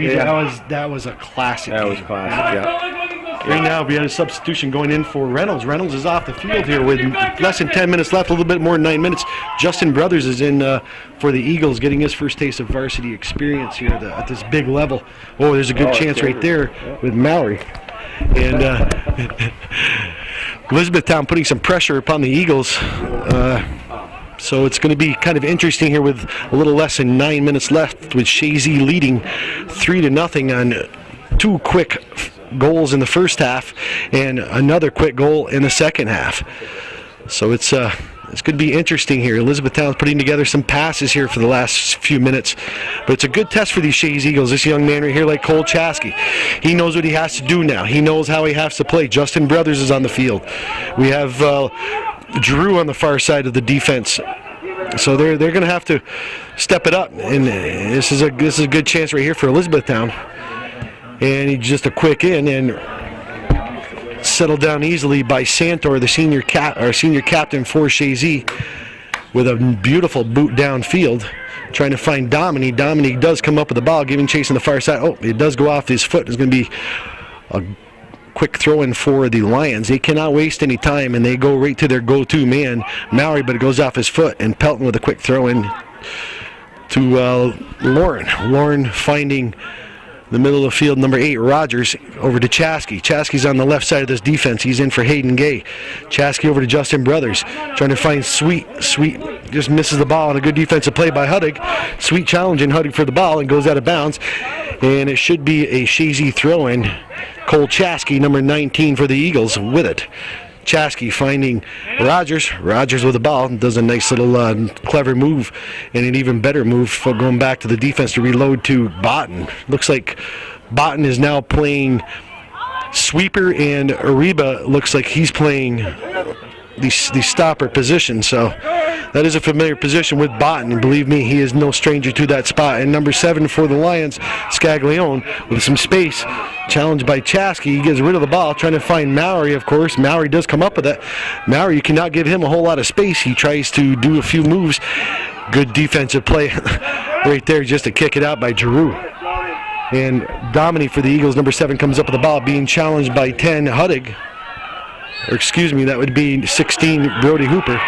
Speaker 2: That was a classic.
Speaker 3: That was
Speaker 2: game.
Speaker 3: classic. Yeah.
Speaker 2: Right now, we had a substitution going in for Reynolds. Reynolds is off the field here with less than 10 minutes left, a little bit more than 9 minutes. Justin Brothers is in for the Eagles, getting his first taste of varsity experience here at this big level. Oh, there's a good chance right there with Mallory. And Elizabethtown putting some pressure upon the Eagles. So it's going to be kind of interesting here with a little less than 9 minutes left, with Chazy leading 3-0 on 2 quick goals in the first half and another quick goal in the second half. So it's going to be interesting here. Elizabethtown's putting together some passes here for the last few minutes, but it's a good test for these Chazy Eagles. This young man right here, like Cole Chazy, he knows what he has to do now. He knows how he has to play. Justin Brothers is on the field. We have Drew on the far side of the defense. So they're going to have to step it up, and this is a good chance right here for Elizabethtown. And he's just a quick in and settled down easily by Santor, the senior captain for Chazy, with a beautiful boot downfield, trying to find Dominique. Dominique does come up with the ball, giving chase on the far side. Oh, it does go off his foot. It's going to be a quick throw-in for the Lions. They cannot waste any time, and they go right to their go-to man, Mallory, but it goes off his foot, and Pelton with a quick throw-in to Lauren. Lauren finding the middle of the field, number 8, Rogers, over to Chazy. Chazy's on the left side of this defense. He's in for Hayden Gay. Chazy over to Justin Brothers, trying to find Sweet. Sweet just misses the ball on a good defensive play by Huddig. Sweet challenging Huddig for the ball and goes out of bounds. And it should be a Chazy throw-in. Cole Chazy, number 19 for the Eagles, with it. Chazy finding Rogers. Rogers with the ball, does a nice little clever move, and an even better move for going back to the defense to reload to Botten. Looks like Botten is now playing sweeper, and Ariba looks like he's playing the stopper position. So that is a familiar position with Botten, and believe me, he is no stranger to that spot. And number 7 for the Lions, Scaglione, with some space, challenged by Chazy. He gets rid of the ball, trying to find Mallory, of course. Mallory does come up with it. Mallory, you cannot give him a whole lot of space. He tries to do a few moves. Good defensive play right there just to kick it out by Giroux. And Dominique for the Eagles, number 7, comes up with the ball, being challenged by 10, Huddig. Or excuse me, that would be 16, Brody Hooper.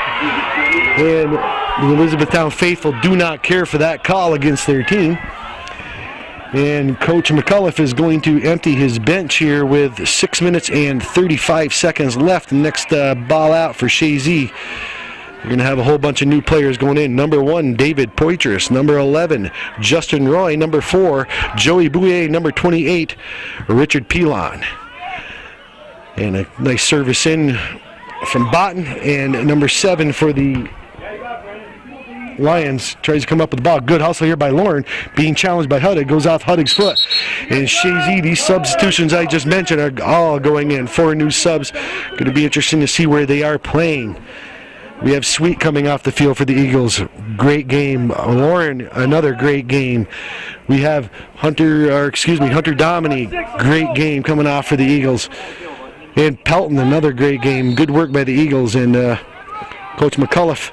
Speaker 2: And the Elizabethtown faithful do not care for that call against their team. And Coach McCullough is going to empty his bench here with 6 minutes and 35 seconds left. Next ball out for Chazy. You're going to have a whole bunch of new players going in. Number 1, David Poitras. Number 11, Justin Roy. Number 4, Joey Bouye. Number 28, Richard Pilon. And a nice service in from Botten. And number 7 for the Lions tries to come up with the ball. Good hustle here by Lauren, being challenged by Huddig. Goes off Huddig's foot. And Chazy, these substitutions I just mentioned are all going in. 4 new subs. Going to be interesting to see where they are playing. We have Sweet coming off the field for the Eagles. Great game. Lauren, another great game. We have Hunter Dominique. Great game coming off for the Eagles. And Pelton, another great game. Good work by the Eagles. And Coach McCullough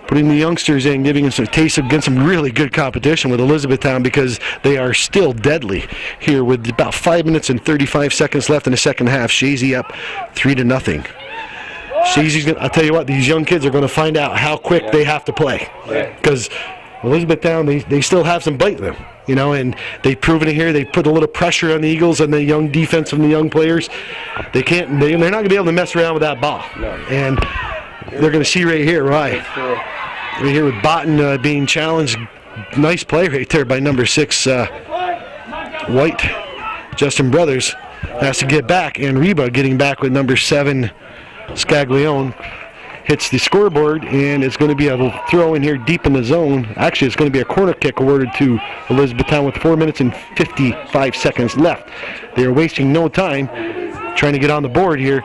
Speaker 2: putting the youngsters in, giving us a taste against some really good competition with Elizabethtown, because they are still deadly here with about 5 minutes and 35 seconds left in the second half. Chazy up 3-0. I'll tell you what, these young kids are going to find out how quick they have to play. Because Elizabethtown, they still have some bite in them, and they've proven it here. They put a little pressure on the Eagles and the young defense from the young players. They're not going to be able to mess around with that ball. And they're going to see right here why. Right here with Botten being challenged. Nice play right there by number 6, White. Justin Brothers has to get back, and Reba getting back with number 7, Scaglione. Hits the scoreboard, and it's going to be a throw in here deep in the zone. Actually, it's going to be a corner kick awarded to Elizabethtown with 4 minutes and 55 seconds left. They are wasting no time trying to get on the board here.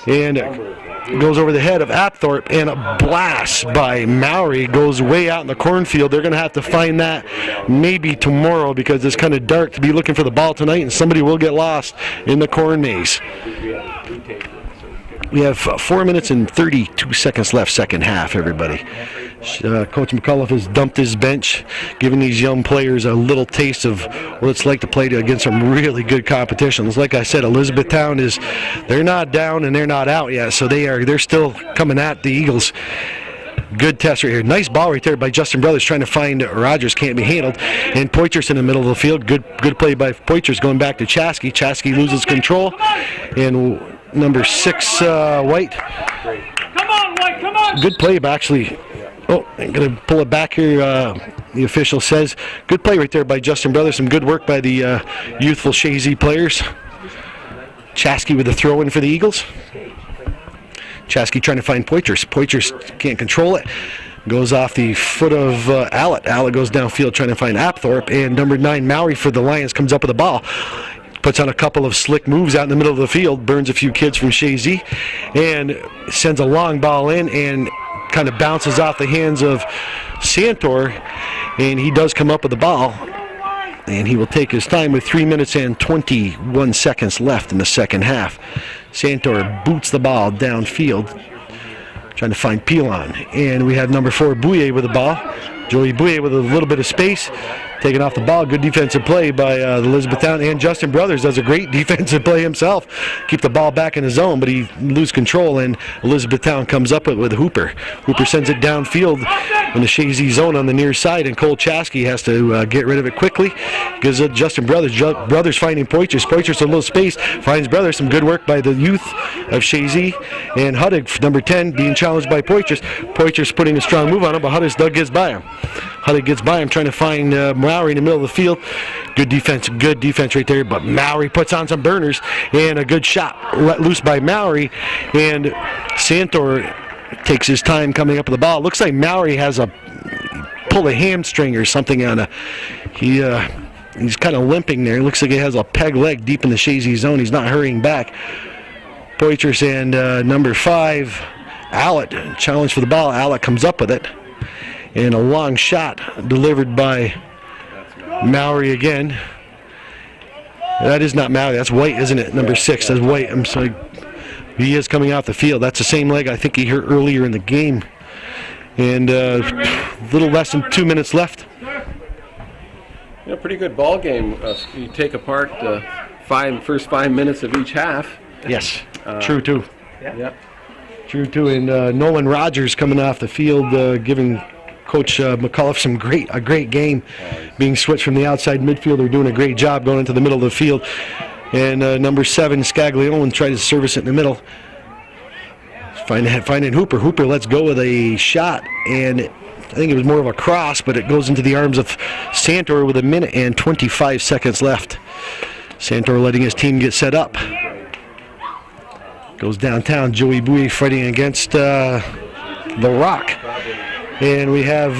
Speaker 2: And it goes over the head of Apthorpe, and a blast by Mowry goes way out in the cornfield. They're going to have to find that maybe tomorrow because it's kind of dark to be looking for the ball tonight, and somebody will get lost in the corn maze. We have 4 minutes and 32 seconds left, second half, everybody. Coach McCullough has dumped his bench, giving these young players a little taste of what it's like to play against some really good competitions. Like I said, Elizabethtown they're not down and they're not out yet, so they're still coming at the Eagles. Good test right here. Nice ball right there by Justin Brothers trying to find Rogers. Can't be handled. And Poitras in the middle of the field. Good play by Poitras going back to Chazy. Chazy loses control. And number 6, White.
Speaker 1: Come on, White, come on!
Speaker 2: Good play, but actually. Oh, I'm going to pull it back here. The official says. Good play right there by Justin Brothers. Some good work by the youthful Chazy players. Chazy with the throw in for the Eagles. Chazy trying to find Poitras. Poitras can't control it. Goes off the foot of Allett. Allett goes downfield trying to find Apthorpe. And number 9, Mowry for the Lions comes up with the ball. Puts on a couple of slick moves out in the middle of the field. Burns a few kids from Chazy. And sends a long ball in and kind of bounces off the hands of Santor. And he does come up with the ball. And he will take his time with 3 minutes and 21 seconds left in the second half. Santor boots the ball downfield, trying to find Pilon. And we have number 4, Bouye with the ball. Joey Bouye with a little bit of space, taking off the ball. Good defensive play by Elizabethtown, and Justin Brothers does a great defensive play himself. Keep the ball back in the zone, but he loses control, and Elizabethtown comes up with Hooper. Hooper sends it downfield in the Chazy zone on the near side, and Cole Chazy has to get rid of it quickly. Gives it Justin Brothers. Brothers finding Poitras. Poitras a little space, finds Brothers. Some good work by the youth of Chazy, and Huddig, number 10, being challenged by Poitras. Poitras putting a strong move on him, but Huddig gets by him. Huddig gets by him, trying to find Mowry in the middle of the field. Good defense right there, but Mowry puts on some burners, and a good shot let loose by Mowry, and Santor takes his time coming up with the ball. Looks like Mowry has pull a hamstring or something on he's kind of limping there. Looks like he has a peg leg deep in the Chazy zone. He's not hurrying back. Poitras and number 5, Allett, challenge for the ball. Allett comes up with it. And a long shot delivered by Mowry again. That is not Mowry. That's White, isn't it? Number 6. That's White. I'm sorry. He is coming off the field. That's the same leg I think he hurt earlier in the game. And a little less than 2 minutes left.
Speaker 3: Yeah, pretty good ball game. You take apart the first 5 minutes of each half.
Speaker 2: Yes, true too.
Speaker 3: Yep.
Speaker 2: True too. And Nolan Rogers coming off the field, giving Coach McCullough a great game, being switched from the outside midfielder, doing a great job going into the middle of the field. And number 7, Scaglione, tried to service it in the middle. Finding Hooper. Hooper lets go with a shot, and I think it was more of a cross, but it goes into the arms of Santor with 1 minute and 25 seconds left. Santor letting his team get set up. Goes downtown. Joey Bouye fighting against The Rock. And we have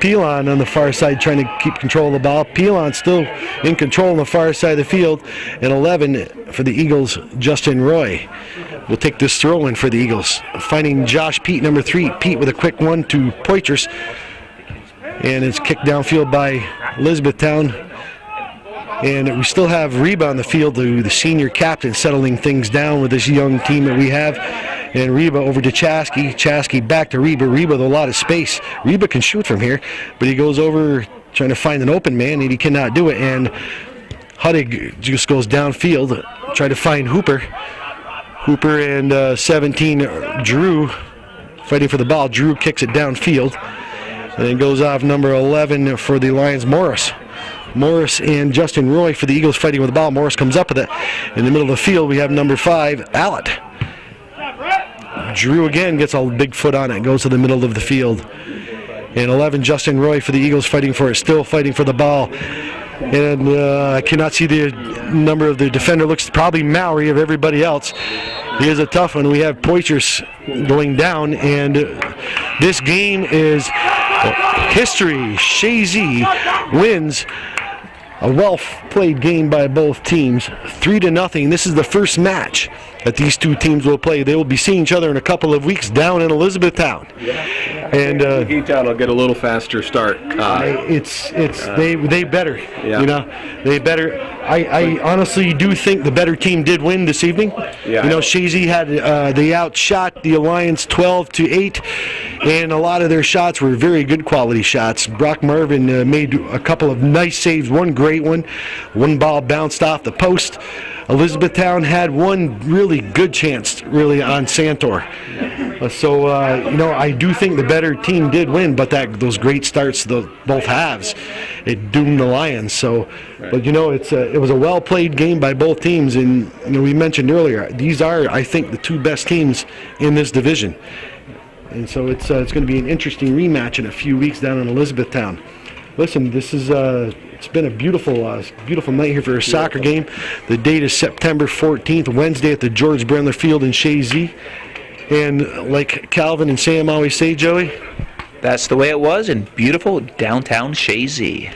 Speaker 2: Pilon on the far side trying to keep control of the ball. Pilon still in control on the far side of the field. And 11 for the Eagles, Justin Roy will take this throw in for the Eagles. Finding Josh Pete, number 3. Pete with a quick one to Poitras. And it's kicked downfield by Elizabethtown. And we still have Reba on the field, the senior captain, settling things down with this young team that we have. And Reba over to Chazy. Chazy back to Reba. Reba with a lot of space. Reba can shoot from here, but he goes over trying to find an open man, and he cannot do it. And Huddig just goes downfield, try to find Hooper. Hooper and 17, Drew, fighting for the ball. Drew kicks it downfield. And it goes off number 11 for the Lions, Morris. Morris and Justin Roy for the Eagles fighting with the ball. Morris comes up with it. In the middle of the field, we have number 5, Allett. Drew again gets a big foot on it, goes to the middle of the field. And 11, Justin Roy for the Eagles fighting for it, still fighting for the ball. And I cannot see the number of the defender. Looks probably Maury of everybody else. He is a tough one. We have Poitras going down, and this game is history. Chazy wins a well-played game by both teams, 3-0. This is the first match that these two teams will play. They will be seeing each other in a couple of weeks down in Elizabethtown. And
Speaker 3: Elizabethtown will get a little faster start.
Speaker 2: They better. You know, they better. I honestly do think the better team did win this evening.
Speaker 3: Yeah.
Speaker 2: You know, Chazy had they outshot the Alliance 12-8, and a lot of their shots were very good quality shots. Brock Marvin made a couple of nice saves. One great one. One ball bounced off the post. Elizabethtown had one really good chance, really, on Santor. You know, I do think the better team did win, but those great starts, both halves, it doomed the Lions. So, but you know, it was a well-played game by both teams, and you know, we mentioned earlier, these are, I think, the two best teams in this division. And so it's going to be an interesting rematch in a few weeks down in Elizabethtown. Listen, this is it's been a beautiful night here for a soccer game. The date is September 14th, Wednesday at the George Brendler Field in Chazy. And like Calvin and Sam always say, Joey,
Speaker 4: That's the way it was in beautiful downtown Chazy.